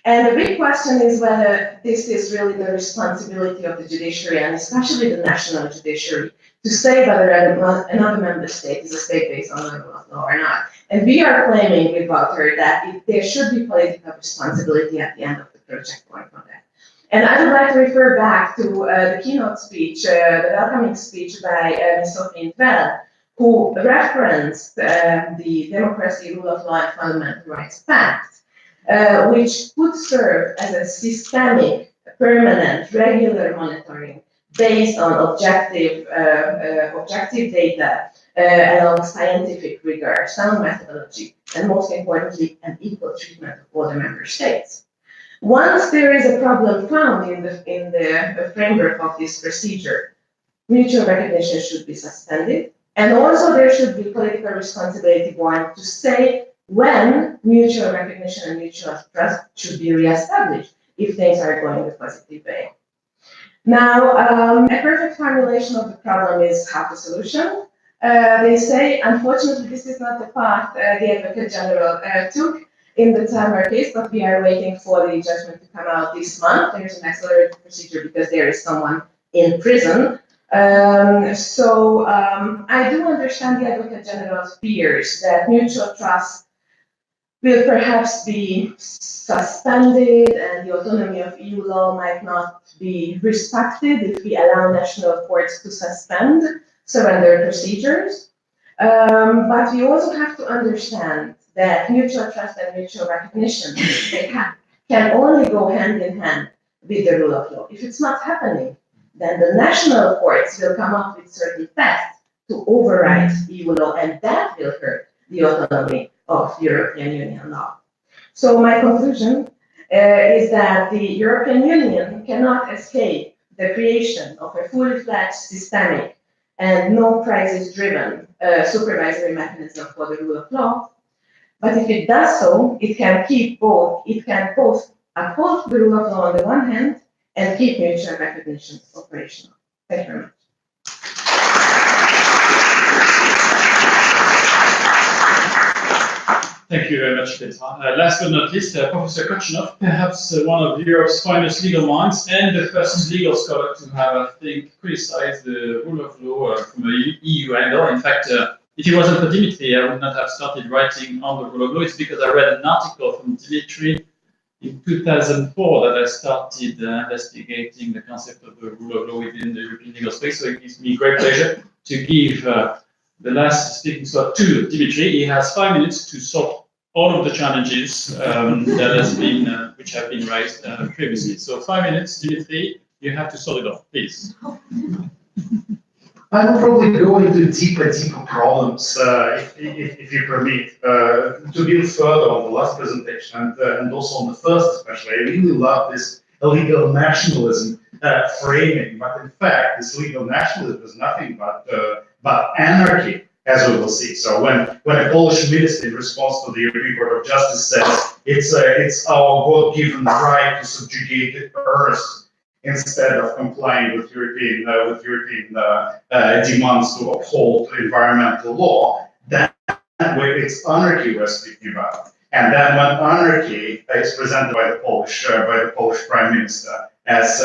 And the big question is whether this is really the responsibility of the judiciary, and especially the national judiciary, to say whether another member state is a state based on the rule of law or not. And we are claiming with Walter that there should be political responsibility at the end of the project going on that. And I would like to refer back to the keynote speech, the welcoming speech by Ms. Sophie Intveld, who referenced the Democracy, Rule of Law, and Fundamental Rights Pact, which could serve as a systemic, permanent, regular monitoring based on objective data and on scientific rigor, sound methodology, and most importantly, an equal treatment of all the member states. Once there is a problem found in the framework of this procedure, mutual recognition should be suspended, and also there should be political responsibility borne to say when mutual recognition and mutual trust should be reestablished if things are going the positive way. Now, a perfect formulation of the problem is half the solution. They say, unfortunately, this is not the path the Advocate General took in the Tamas case, but we are waiting for the judgment to come out this month. There's an accelerated procedure because there is someone in prison. I do understand the Advocate General's fears that mutual trust will perhaps be suspended and the autonomy of EU law might not be respected if we allow national courts to suspend surrender procedures. But we also have to understand that mutual trust and mutual recognition can only go hand in hand with the rule of law. If it's not happening, then the national courts will come up with certain tests to override EU law, and that will hurt the autonomy of European Union law. So my conclusion is that the European Union cannot escape the creation of a fully fledged systemic and no crisis-driven supervisory mechanism for the rule of law. But if it does so, it can both uphold the rule of law on the one hand and keep mutual recognition operational. Thank you very much.
Thank you very much, Petra. Last but not least, Professor Kochenov, perhaps one of Europe's finest legal minds and the first legal scholar to have, I think, criticized the rule of law from an EU angle. In fact, if it wasn't for Dimitry, I would not have started writing on the rule of law. It's because I read an article from Dimitry in 2004 that I started investigating the concept of the rule of law within the European legal space. So it gives me great pleasure to give the last speaking slot to Dimitry. He has 5 minutes to solve all of the challenges which have been raised previously. So 5 minutes, Dimitry, you have to solve it all, please.
I will probably go into deeper problems, if you permit, to build further on the last presentation and also on the first especially. I really love this legal nationalism framing, but in fact, this legal nationalism is nothing but anarchy, as we will see. So when a Polish minister in response to the European Court of Justice says it's our God-given right to subjugate the earth, instead of complying with European demands to uphold environmental law, that it's anarchy we're speaking about. And then when anarchy is presented by the Polish Prime Minister as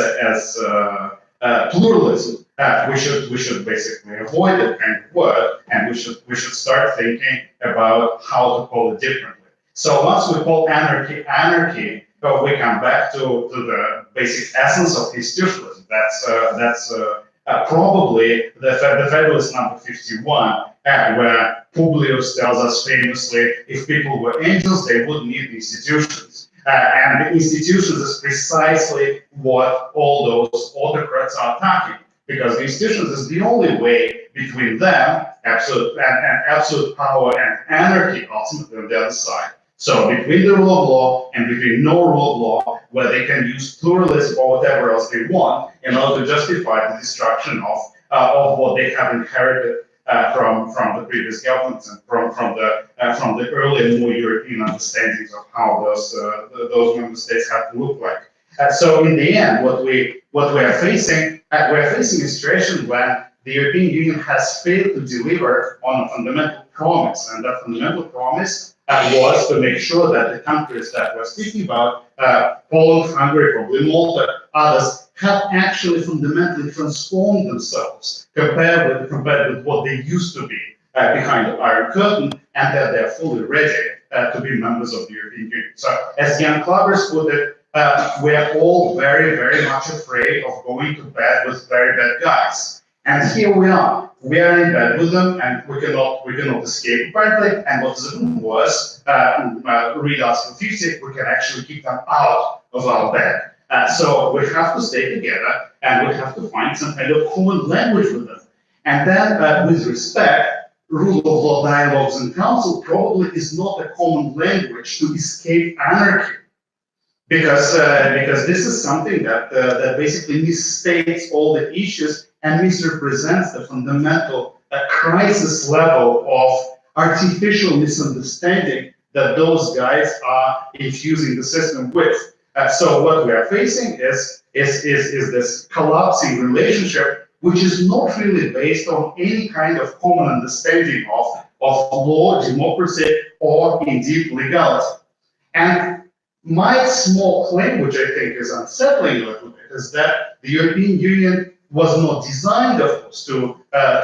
pluralism, we should basically avoid that kind of word, and we should start thinking about how to call it differently. So once we call anarchy, we come back to the basic essence of institutionalism. That's probably the Federalist number 51, where Publius tells us famously, if people were angels, they wouldn't need institutions. And the institutions is precisely what all those autocrats are attacking, because the institutions is the only way between them, absolute power, and anarchy ultimately on the other side. So between the rule of law and between no rule of law, where they can use pluralism or whatever else they want in order to justify the destruction of what they have inherited from the previous governments and from the early and more European understandings of how those member states have to look like. So in the end, what we are facing, we're facing a situation when the European Union has failed to deliver on a fundamental promise, and that fundamental promise was to make sure that the countries that we're speaking about, Poland, Hungary, probably Malta, others, have actually fundamentally transformed themselves compared with what they used to be behind the Iron Curtain, and that they're fully ready to be members of the European Union. So, as Jan Klaver's put it, we're all very, very much afraid of going to bed with very bad guys. And here we are. We are in bed with them, and we cannot escape apparently. And what is even worse, read Article 50, we can actually kick them out of our bed. So we have to stay together, and we have to find some kind of common language with them. And then, with respect, rule of law dialogues in council probably is not a common language to escape anarchy, because this is something that basically misstates all the issues and misrepresents the fundamental crisis level of artificial misunderstanding that those guys are infusing the system with. So what we are facing is this collapsing relationship, which is not really based on any kind of common understanding of law, democracy, or indeed legality. And my small claim, which I think is unsettling a little bit, is that the European Union was not designed, of course, to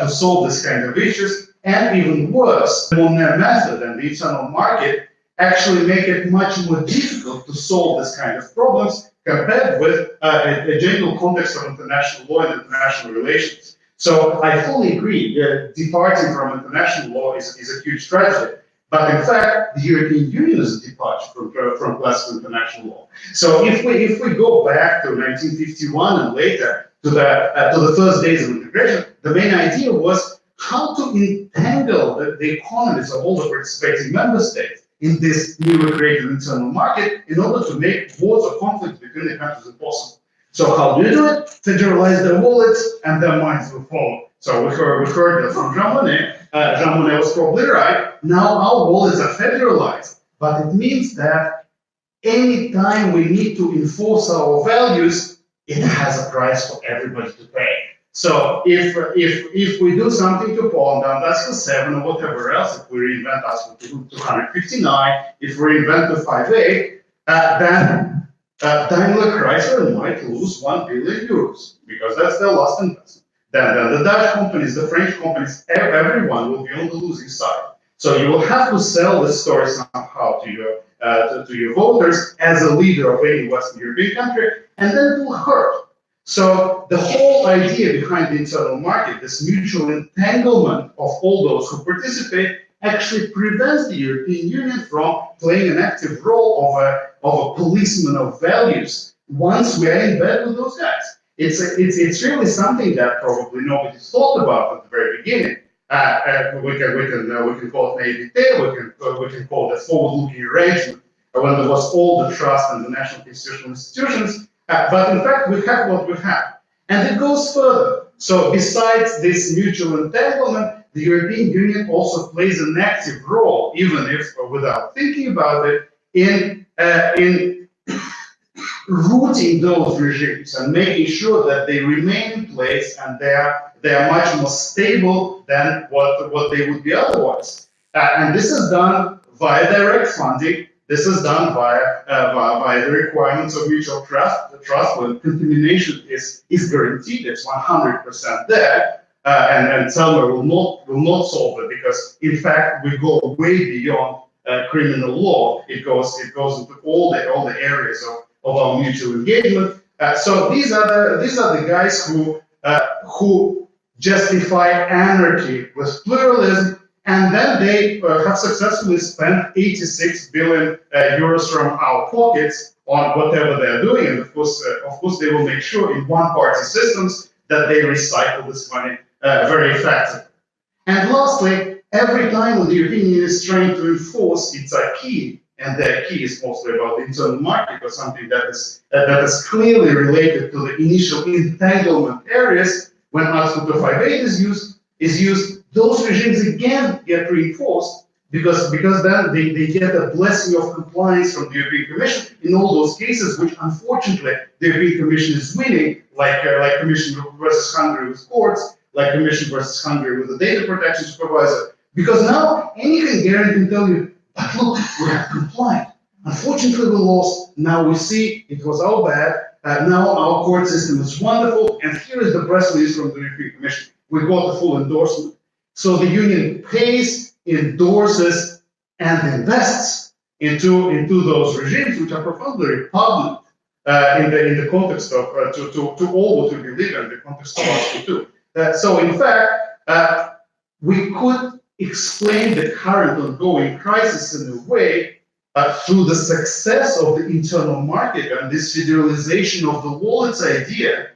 solve this kind of issues, and even worse, the Monnet method and the internal market actually make it much more difficult to solve this kind of problems compared with a general context of international law and international relations. So I fully agree, departing from international law is a huge tragedy. But in fact, the European Union is a departure from classical international law. So if we go back to 1951 and later to the first days of integration, the main idea was how to entangle the economies of all the participating member states in this newly created internal market in order to make wars or conflicts between the countries impossible. So how do you do it? Federalize their wallets and their minds will follow. So we heard that from Jean Monnet. Jean Monnet was probably right. Now our wallets are federalized, but it means that any time we need to enforce our values, it has a price for everybody to pay. So if we do something to Poland under Article 7 or whatever else, if we reinvent Article 259, if we reinvent the 58, then Daimler Chrysler might lose 1 billion euros because that's their last investment. Then the Dutch companies, the French companies, everyone will be on the losing side. So you will have to sell this story somehow to your voters as a leader of any Western European country, and then it will hurt. So the whole idea behind the internal market, this mutual entanglement of all those who participate, actually prevents the European Union from playing an active role of a policeman of values once we are in bed with those guys. it's really something that probably nobody thought about at the very beginning. We can call it naivete, we can call it a forward-looking arrangement when there was all the trust in the national constitutional institutions. But in fact, we have what we have. And it goes further. So besides this mutual entanglement, the European Union also plays an active role, even if without thinking about it, in rooting those regimes and making sure that they remain in place and they are much more stable than what they would be otherwise. And this is done via direct funding. This is done via the requirements of mutual trust. The trust when contamination is guaranteed, it's 100% there. And Selma will not solve it because, in fact, we go way beyond criminal law. It goes into all the areas of our mutual engagement. So these are the guys who justify anarchy with pluralism. And then they have successfully spent 86 billion euros from our pockets on whatever they're doing. And of course, they will make sure in one-party systems that they recycle this money very effectively. And lastly, every time when the European Union is trying to enforce its acquis, and their acquis is mostly about the internal market or something that is clearly related to the initial entanglement areas, when Article 258 is used, those regimes again get reinforced because then they get a blessing of compliance from the European Commission in all those cases, which unfortunately the European Commission is winning, like Commission versus Hungary with courts, like Commission versus Hungary with the data protection supervisor. Because now any Hungarian can tell you, but look, we have complied. Unfortunately, we lost. Now we see it was our bad. Now our court system is wonderful, and here is the press release from the European Commission. We got the full endorsement. So the union pays, endorses, and invests into those regimes, which are profoundly repugnant in the context of to all what we believe in the context of Article 2. So in fact, we could explain the current ongoing crisis in a way through the success of the internal market and this federalization of the wallets idea,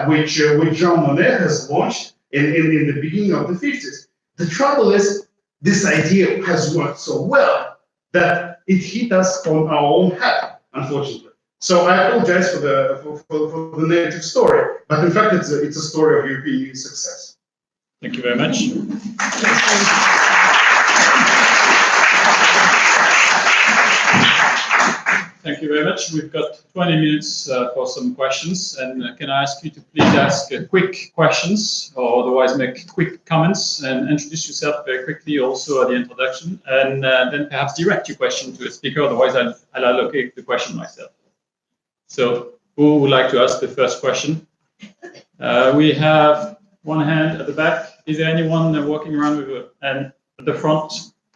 which Jean Monnet has launched in the beginning of the 50s. The trouble is, this idea has worked so well that it hit us on our own head, unfortunately. So I apologize for the negative story, but in fact, it's a story of European Union success.
Thank you very much. Thank you very much. We've got 20 minutes for some questions, and can I ask you to please ask quick questions, or otherwise make quick comments, and introduce yourself very quickly also at the introduction, and then perhaps direct your question to a speaker, otherwise I'll allocate the question myself. So who would like to ask the first question? We have one hand at the back. Is there anyone walking around with and at the front?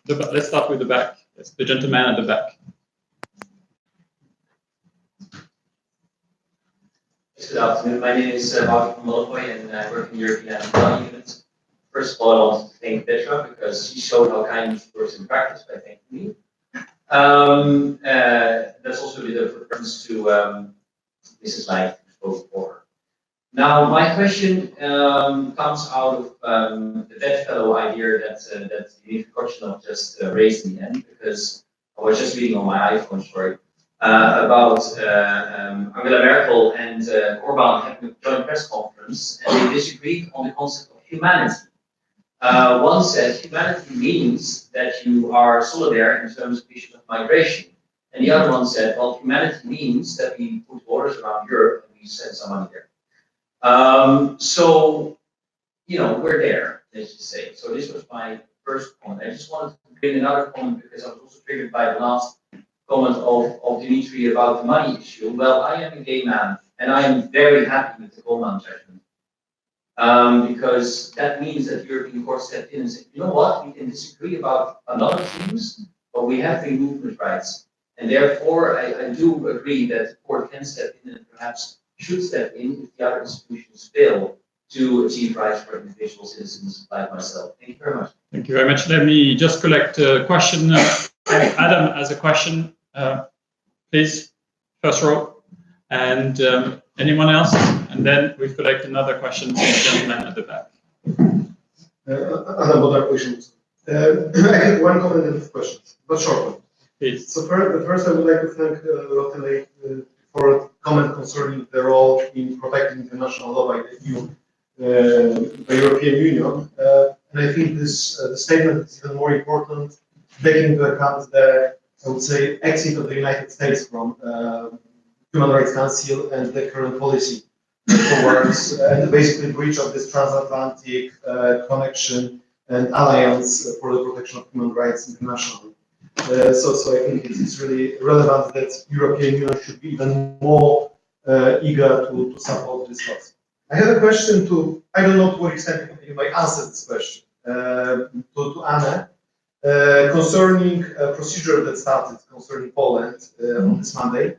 Let's start with the back. It's the gentleman at the back.
Good afternoon. My name is Bárd from Lotte, and I work in the European Advocacy unit. First of all, I want to thank Petra because she showed how kindness works in practice by thanking me. That's also a bit of reference to Mrs. Leicht, who spoke before. Now, my question comes out of the bedfellow idea that Dimitry Kochenov just raised in the end, because I was just reading on my iPhone, sorry. About Angela Merkel and Orban having a joint press conference, and they disagreed on the concept of humanity. One said humanity means that you are solidary in terms of issues of migration, and the other one said, well, humanity means that we put borders around Europe and we send some money there. So, you know, we're there, let's just say. So this was my first point. I just wanted to bring another comment because I was also triggered by the last comment of Dimitry about the money issue. Well, I am a gay man, and I am very happy with the Goldman judgment. Because that means that the European Court stepped in and said, you know what, we can disagree about a lot of things, but we have free movement rights. And therefore, I do agree that the court can step in and perhaps should step in if the other institutions fail to achieve rights for individual citizens like myself. Thank you very much.
Thank you very much. Let me just collect a question. Adam has a question. Please, first row. And anyone else? And then we collect another question from the gentleman at the back.
Another question. I have one comment and two questions, but short one.
Please.
So first, I would like to thank Lotte for a comment concerning the role in protecting international law by the EU, by European Union. And I think this the statement is even more important, taking into account the, I would say, exit of the United States from Human Rights Council and the current policy towards and basically breach of this transatlantic connection and alliance for the protection of human rights internationally. So I think it's really relevant that European Union should be even more eager to support this cause. I have a question to, I don't know to what extent you might answer this question, to Anne, concerning a procedure that started concerning Poland on this Monday.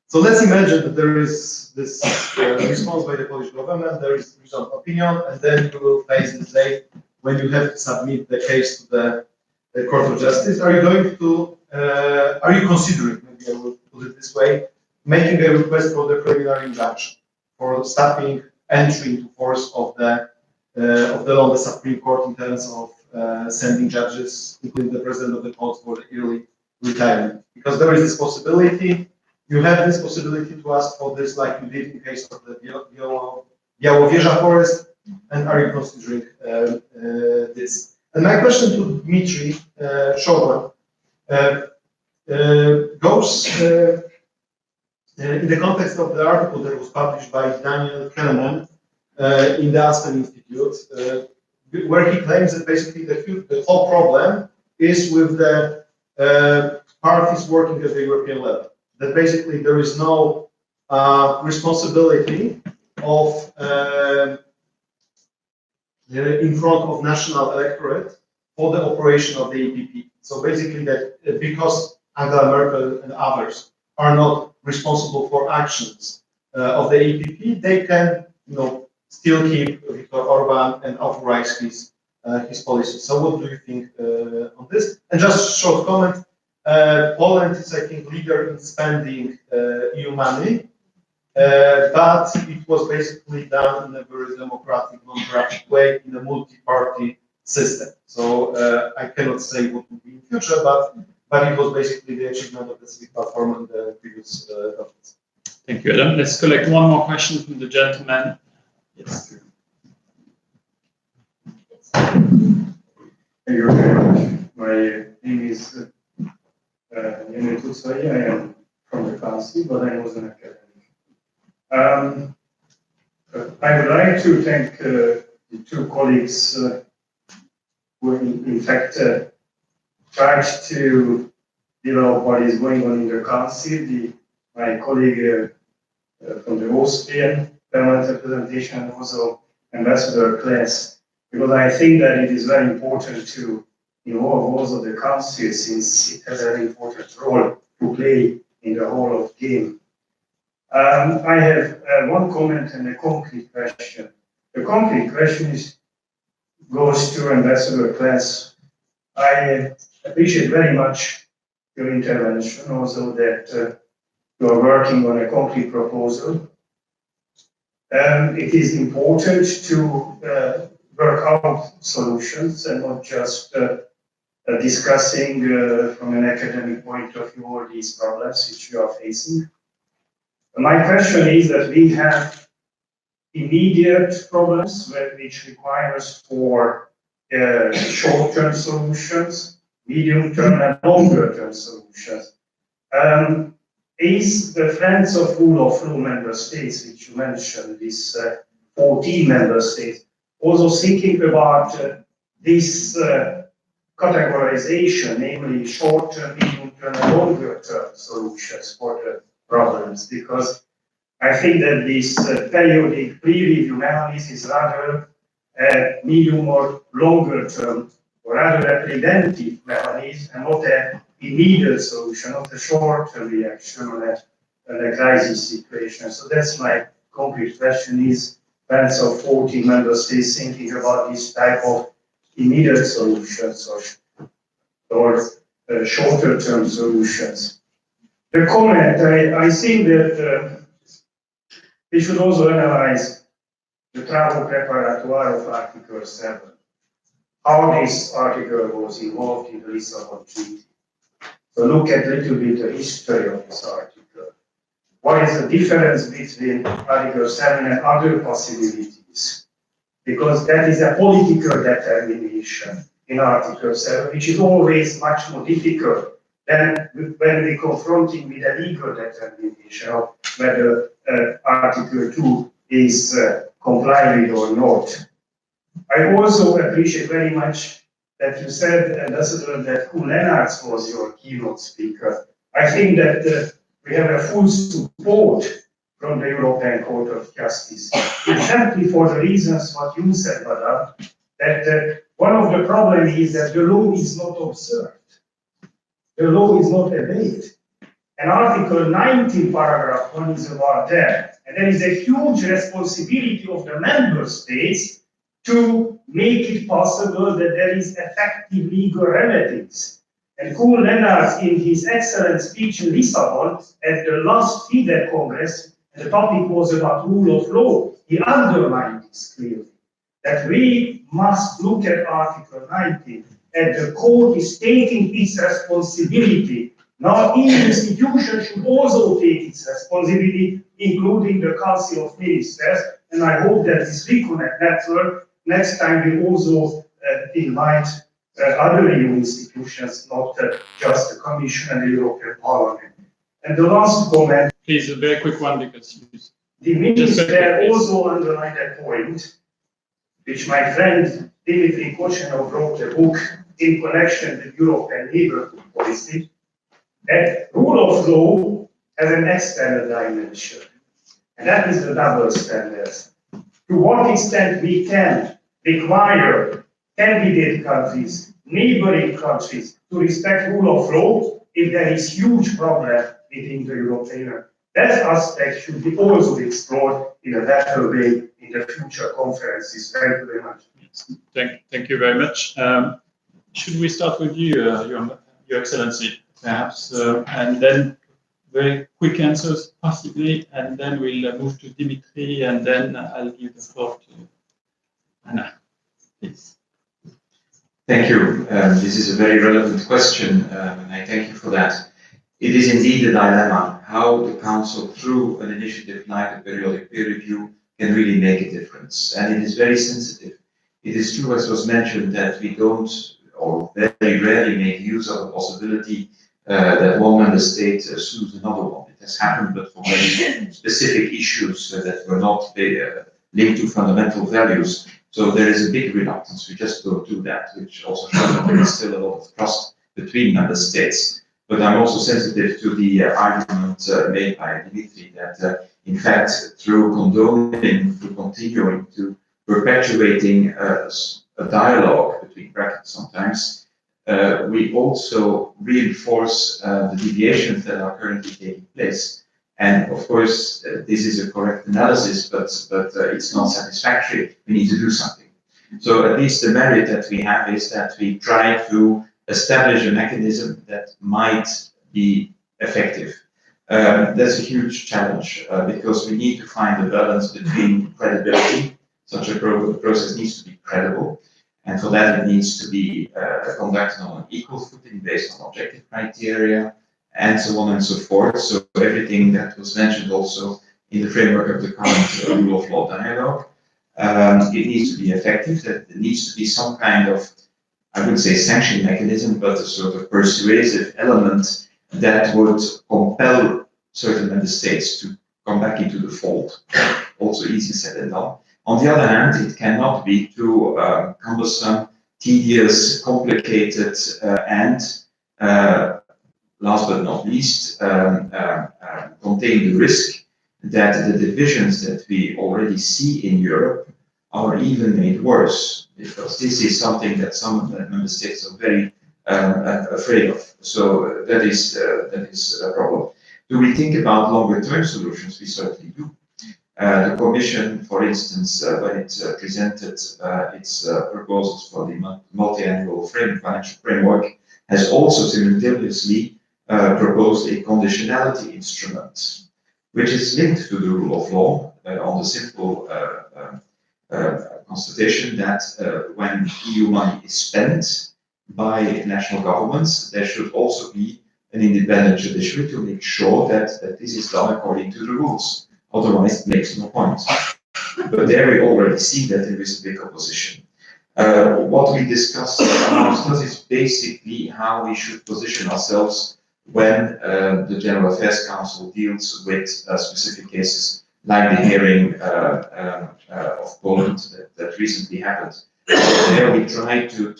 So let's imagine that there is this response by the Polish government, there is some opinion, and then you will face this day when you have to submit the case to the Court of Justice. Are you going to, are you considering, maybe I will put it this way, making a request for the preliminary injunction for stopping entry into force of the law of the Supreme Court in terms of sending judges, including the president of the court, for the early retirement? Because there is this possibility. You have this possibility to ask for this, like you did in case of the Białowieża forest, and are you considering this? And my question to Dimitry, short one, goes in the context of the article that was published by Daniel Kahneman in the Aspen Institute, where he claims that basically the whole problem is with the parties working at the European level. That basically there is no responsibility of in front of national electorate for the operation of the EPP. So basically that because Angela Merkel and others are not responsible for actions of the EPP, they can, still keep Viktor Orban and authorize his policies. So what do you think on this? And just a short comment. Poland is, I think, leader in spending EU money, but it was basically done in a very democratic, non-corrupt way in a multi-party system. So I cannot say what will be in future, but it was basically the achievement of the civic platform in the previous governments.
Thank you, Adam. Let's collect one more question from the gentleman. Yes.
Thank you very much. My name is Emmanuel. I am from the council, but I was an academic. I would like to thank the two colleagues who, in fact, tried to develop what is going on in the council. My colleague from the Austrian permanent representation, and also Ambassador Claes, because I think that it is very important to involve also the council, since it has an important role to play in the whole of game. I have one comment and a concrete question. The concrete question goes to Ambassador Claes. I appreciate very much your intervention, also that you are working on a concrete proposal. It is important to work out solutions and not just discussing from an academic point of view all these problems which you are facing. My question is that we have immediate problems which requires for short-term solutions, medium-term and longer-term solutions. Is the Friends of Rule of Law member states, which you mentioned, these 14 member states, also thinking about this categorization, namely short-term, medium-term, and longer-term solutions for the problems? Because I think that this periodic pre-review analysis is rather a medium or longer-term, or rather a preventive mechanism, and not an immediate solution, not a short-term reaction on a crisis situation. So that's my concrete question: is Friends of 14 member states thinking about this type of immediate solutions or shorter-term solutions? The comment, I think that we should also analyze the travaux préparatoires of Article 7, how this article was involved in the Lisbon Treaty. So look at a little bit the history of this article. What is the difference between Article 7 and other possibilities? Because that is a political determination in Article 7, which is always much more difficult than when we confronting with a legal determination of whether Article 2 is complied with or not. I also appreciate very much that you said, Ambassador, that Lennart was your keynote speaker. I think that we have a full support from the European Court of Justice, exactly for the reasons what you said, Madam, that one of the problems is that the law is not observed. The law is not obeyed. And Article 19, paragraph 1 is about that. And there is a huge responsibility of the member states to make it possible that there is effective legal remedies. And Lennart, in his excellent speech in Lisbon at the last FIDE Congress, and the topic was about rule of law, he underlined this clearly, that we must look at Article 19, and the court is taking its responsibility. Now, each institution should also take its responsibility, including the Council of Ministers, and I hope that this RECONNECT network next time will also invite other EU institutions, not just the Commission and the European Parliament. And the last comment.
Please, a very quick one, because
Dimitry also underlined a point, which my friend Dimitry Kochenov wrote a book in connection with European neighborhood policy, that rule of law has an external dimension, and that is the double standards. To what extent we can require candidate countries, neighboring countries to respect rule of law if there is huge problem within the European Union. That aspect should be also explored in a better way in the future conferences. Thank you very much.
Thank you very much. Should we start with you, Your Excellency, perhaps, and then very quick answers, possibly, and then we'll move to Dimitry, and then I'll give the floor to Anna, please.
Thank you. This is a very relevant question, and I thank you for that. It is indeed a dilemma how the Council, through an initiative like a periodic peer review, can really make a difference. And it is very sensitive. It is true, as was mentioned, that we don't, or very rarely make use of the possibility that one member state sues another one. It has happened, but for very specific issues that were not linked to fundamental values. So there is a big reluctance. We just don't do that, which also shows that there is still a lot of trust between member states. But I'm also sensitive to the argument made by Dimitry that, in fact, through condoning, through continuing to perpetuating a dialogue between brackets sometimes, we also reinforce the deviations that are currently taking place. And of course, this is a correct analysis, but it's not satisfactory. We need to do something. So at least the merit that we have is that we try to establish a mechanism that might be effective. That's a huge challenge because we need to find a balance between credibility. Such a process needs to be credible, and for that it needs to be conducted on an equal footing based on objective criteria, and so on and so forth. So everything that was mentioned also in the framework of the current rule of law dialogue, it needs to be effective. That there needs to be some kind of, I wouldn't say sanction mechanism, but a sort of persuasive element that would compel certain member states to come back into the fold. Also easier said than done. On the other hand, it cannot be too cumbersome, tedious, complicated, and last but not least, contain the risk that the divisions that we already see in Europe are even made worse, because this is something that some member states are very afraid of. So that is a problem. Do we think about longer-term solutions? We certainly do. The Commission, for instance, when it presented its proposals for the multi-annual financial framework, has also simultaneously proposed a conditionality instrument, which is linked to the rule of law, on the simple constatation that when EU money is spent by national governments, there should also be an independent judiciary to make sure that this is done according to the rules. Otherwise, it makes no point. But there we already see that there is a big opposition. What we discussed amongst us is basically how we should position ourselves when the General Affairs Council deals with specific cases, like the hearing of Poland that recently happened. There we try to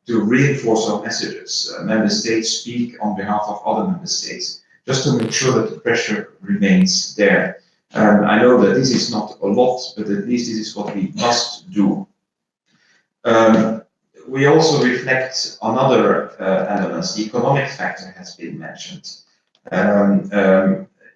reinforce our messages. Member states speak on behalf of other member states, just to make sure that the pressure remains there. I know that this is not a lot, but at least this is what we must do. We also reflect on other elements. The economic factor has been mentioned.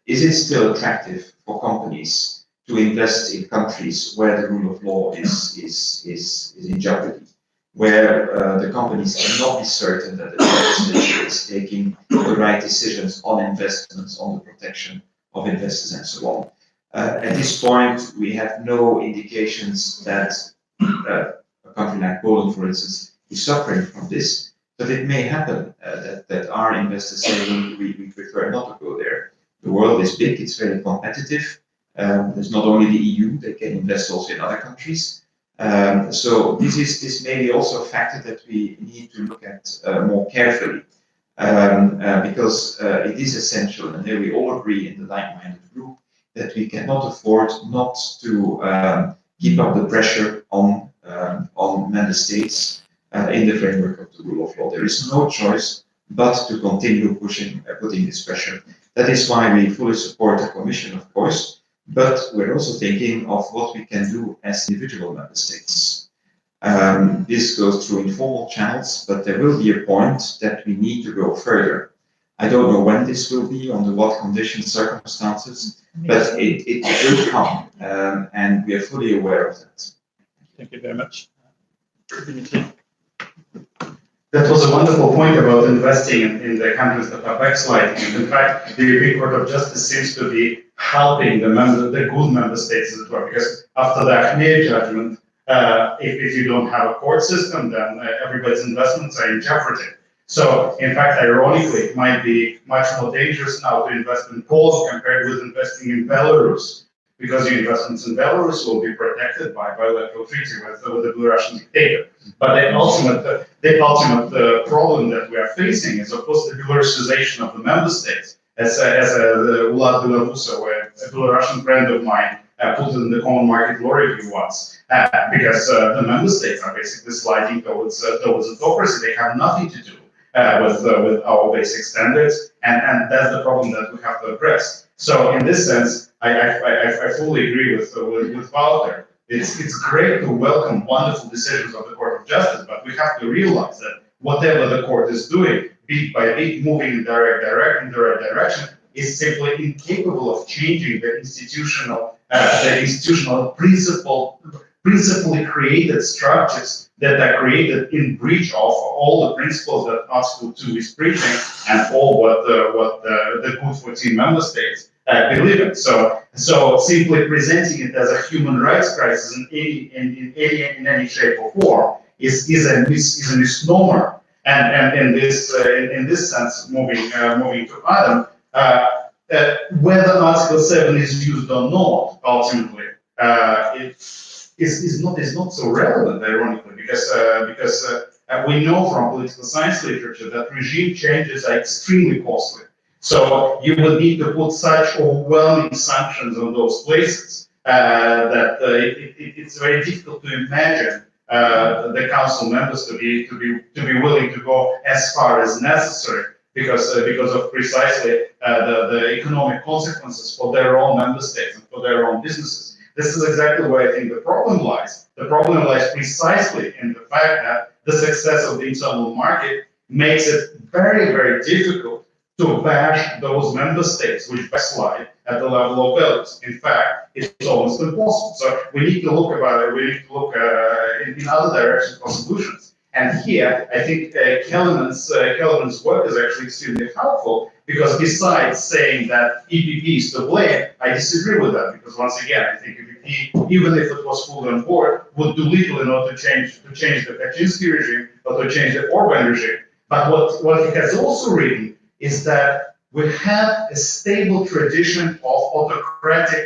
Is it still attractive for companies to invest in countries where the rule of law is in jeopardy, where the companies cannot be certain that the legislature is taking the right decisions on investments, on the protection of investors, and so on? At this point, we have no indications that a country like Poland, for instance, is suffering from this, but it may happen that our investors say we prefer not to go there. The world is big, it's very competitive. There's not only the EU, they can invest also in other countries. So this may be also a factor that we need to look at more carefully, because it is essential, and there we all agree in the like-minded group, that we cannot afford not to keep up the pressure on member states in the framework of the rule of law. There is no choice but to continue putting this pressure. That is why we fully support the Commission, of course, but we're also thinking of what we can do as individual member states. This goes through informal channels, but there will be a point that we need to go further. I don't know when this will be, under what conditions, circumstances, but it will come, and we are fully aware of that.
Thank you very much. Dimitry.
That was a wonderful point about investing in the countries that are backsliding. In fact, the European Court of Justice seems to be helping the good member states as well, because after the Achmea judgment, if you don't have a court system, then everybody's investments are in jeopardy. So, in fact, ironically, it might be much more dangerous now to invest in Poland compared with investing in Belarus, because your investments in Belarus will be protected by bilateral treaty with the Belarusian dictator. But the ultimate problem that we are facing is, of course, the Belarusiization of the member states. As Vlad Belarusa, a Belarusian friend of mine, put it in the Common Market Law Review once, because the member states are basically sliding towards autocracy. They have nothing to do with our basic standards, and that's the problem that we have to address. So, in this sense, I fully agree with Walter. It's great to welcome wonderful decisions of the Court of Justice, but we have to realize that whatever the court is doing, bit by bit, moving in the right direction, is simply incapable of changing the institutional principally created structures that are created in breach of all the principles that Article 2 is preaching and all what the good 14 member states believe in. So simply presenting it as a human rights crisis in any shape or form is a misnomer. And in this sense, moving to Adam, whether Article 7 is used or not, ultimately, is not so relevant, ironically, because we know from political science literature that regime changes are extremely costly. So you would need to put such overwhelming sanctions on those places that it's very difficult to imagine the council members to be willing to go as far as necessary because of precisely the economic consequences for their own member states and for their own businesses. This is exactly where I think the problem lies. The problem lies precisely in the fact that the success of the internal market makes it very, very difficult to bash those member states which backslide at the level of values. In fact, it's almost impossible. So we need to look in other directions for solutions. And here, I think Kelvin's work is actually extremely helpful, because besides saying that EPP is to blame, I disagree with that, because once again, I think EPP, even if it was fully on board, would do little in order to change the Kaczynski regime or to change the Orban regime. But what he has also written is that we have a stable tradition of autocratic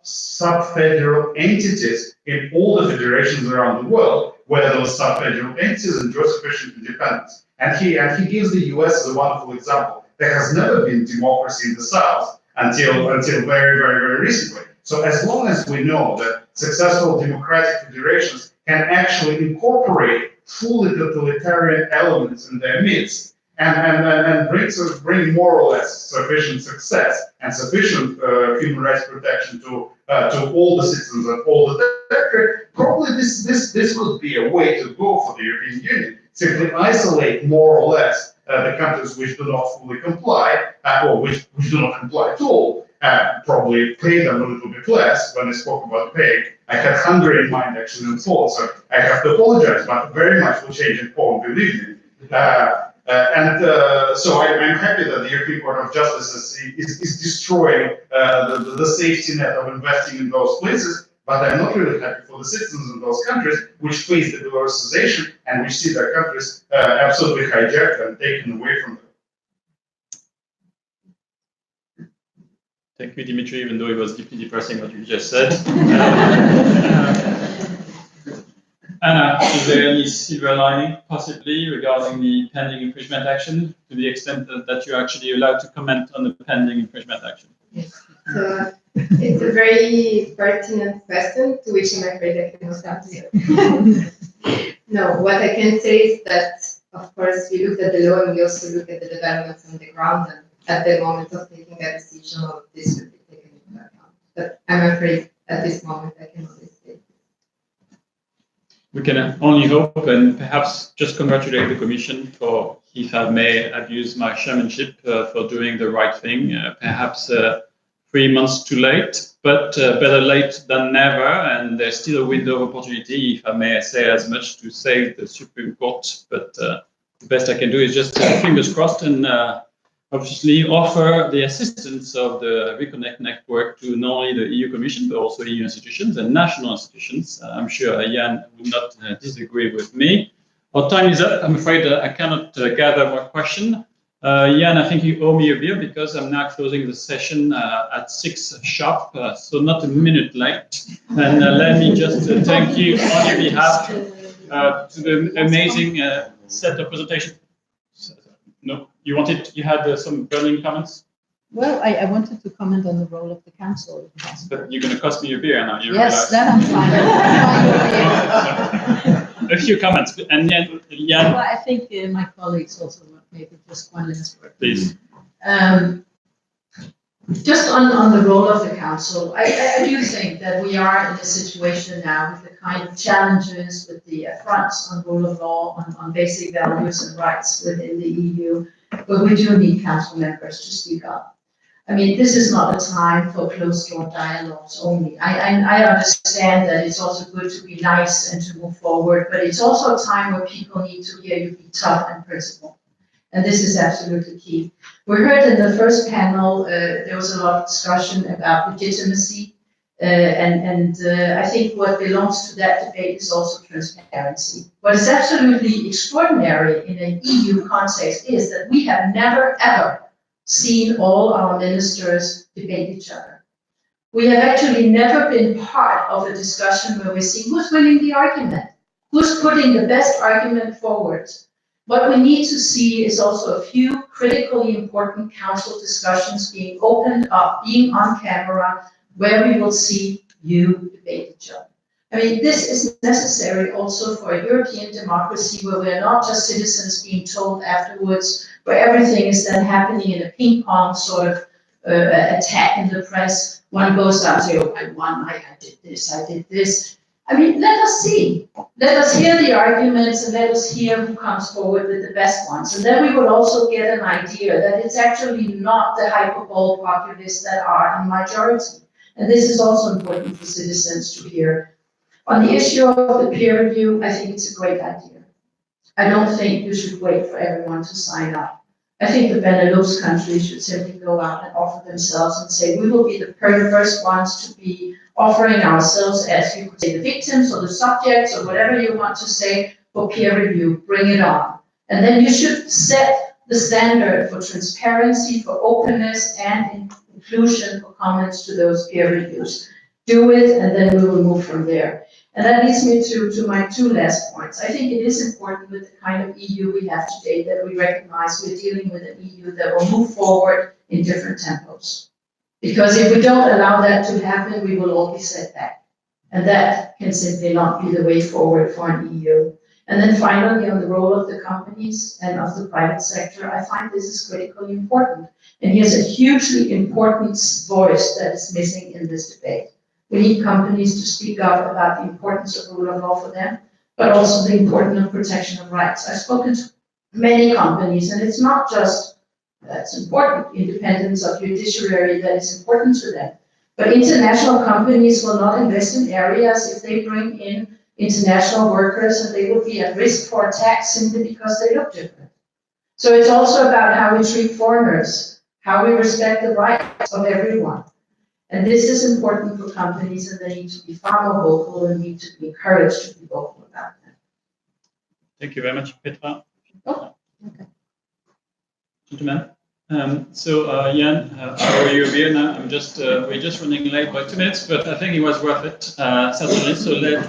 sub-federal entities in all the federations around the world, where those sub-federal entities enjoy sufficient independence. And he gives the US as a wonderful example. There has never been democracy in the South until very, very, very recently. So as long as we know that successful democratic federations can actually incorporate fully totalitarian elements in their midst, and bring more or less sufficient success and sufficient human rights protection to all the citizens of all the territory, probably this would be a way to go for the European Union. Simply isolate more or less the countries which do not fully comply, or which do not comply at all, probably pay them a little bit less. When I spoke about pay, I had Hungary in mind actually in full, so I have to apologize, but very much will change in Poland, believe me. So I'm happy that the European Court of Justice is destroying the safety net of investing in those places, but I'm not really happy for the citizens in those countries which face the Belarusiization and which see their countries absolutely hijacked and taken away from them.
Thank you, Dimitry, even though it was deeply depressing what you just said. Anna, is there any silver lining, possibly, regarding the pending infringement action, to the extent that you're actually allowed to comment on the pending infringement action?
Yes. So it's a very pertinent question, to which I'm afraid I cannot answer. No, what I can say is that, of course, we looked at the law and we also look at the developments on the ground, and at the moment of taking a decision, this will be taken into account. But I'm afraid at this moment I cannot say.
We can only hope, and perhaps just congratulate the Commission for, if I may abuse my chairmanship, for doing the right thing. Perhaps 3 months too late, but better late than never. And there's still a window of opportunity, if I may say as much, to save the Supreme Court. But the best I can do is just fingers crossed and obviously offer the assistance of the RECONNECT network to not only the EU Commission, but also EU institutions and national institutions. I'm sure Jan would not disagree with me. Our time is up. I'm afraid I cannot gather more questions. Jan, I think you owe me a beer because I'm now closing the session at 6 sharp, so not a minute late. And let me just thank you on your behalf to the amazing set of presentations. No, you had some burning comments?
Well, I wanted to comment on the role of the council.
But you're going to cost me a beer now. You
yes, that I'm
fine. A few comments, and then Jan.
Well, I think my colleagues also want maybe just one last word.
Please.
Just on the role of the council, I do think that we are in a situation now with the kind of challenges, with the affronts on rule of law, on basic values and rights within the EU, but we do need council members to speak up. I mean, this is not a time for closed-door dialogues only. I understand that it's also good to be nice and to move forward, but it's also a time where people need to hear you be tough and principled. And this is absolutely key. We heard in the first panel, there was a lot of discussion about legitimacy. I think what belongs to that debate is also transparency. What is absolutely extraordinary in an EU context is that we have never, ever seen all our ministers debate each other. We have actually never been part of a discussion where we see who's winning the argument, who's putting the best argument forward. What we need to see is also a few critically important council discussions being opened up, being on camera, where we will see you debate each other. I mean, this is necessary also for a European democracy where we're not just citizens being told afterwards, where everything is then happening in a ping pong sort of attack in the press. One goes out and says, oh, I won, I did this, I did this. I mean, let us see. Let us hear the arguments and let us hear who comes forward with the best ones. And then we will also get an idea that it's actually not the hyperbole populists that are in majority. And this is also important for citizens to hear. On the issue of the peer review, I think it's a great idea. I don't think you should wait for everyone to sign up. I think the Benelux countries should simply go out and offer themselves and say, we will be the first ones to be offering ourselves as, you could say, the victims or the subjects or whatever you want to say for peer review. Bring it on. And then you should set the standard for transparency, for openness, and inclusion for comments to those peer reviews. Do it, and then we will move from there. And that leads me to my two last points. I think it is important with the kind of EU we have today that we recognize we're dealing with an EU that will move forward in different tempos. Because if we don't allow that to happen, we will all be set back. And that can simply not be the way forward for an EU. And then finally, on the role of the companies and of the private sector, I find this is critically important. And here's a hugely important voice that is missing in this debate. We need companies to speak up about the importance of the rule of law for them, but also the importance of protection of rights. I've spoken to many companies, and it's not just that's important, independence of judiciary that is important to them. But international companies will not invest in areas if they bring in international workers and they will be at risk for attack simply because they look different. So it's also about how we treat foreigners, how we respect the rights of everyone. And this is important for companies, and they need to be far more vocal and need to be encouraged to be vocal about that.
Thank you very much, Petra.
Oh, okay.
Gentlemen. Jan, how are you here now? We're just running late by 2 minutes, but I think it was worth it, certainly. So let's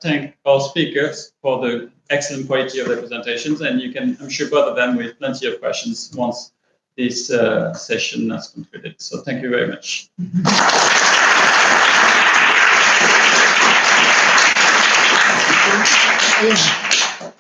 thank our speakers for the excellent quality of their presentations, and you can, I'm sure, bother them with plenty of questions once this session has concluded. So thank you very much.
Yeah.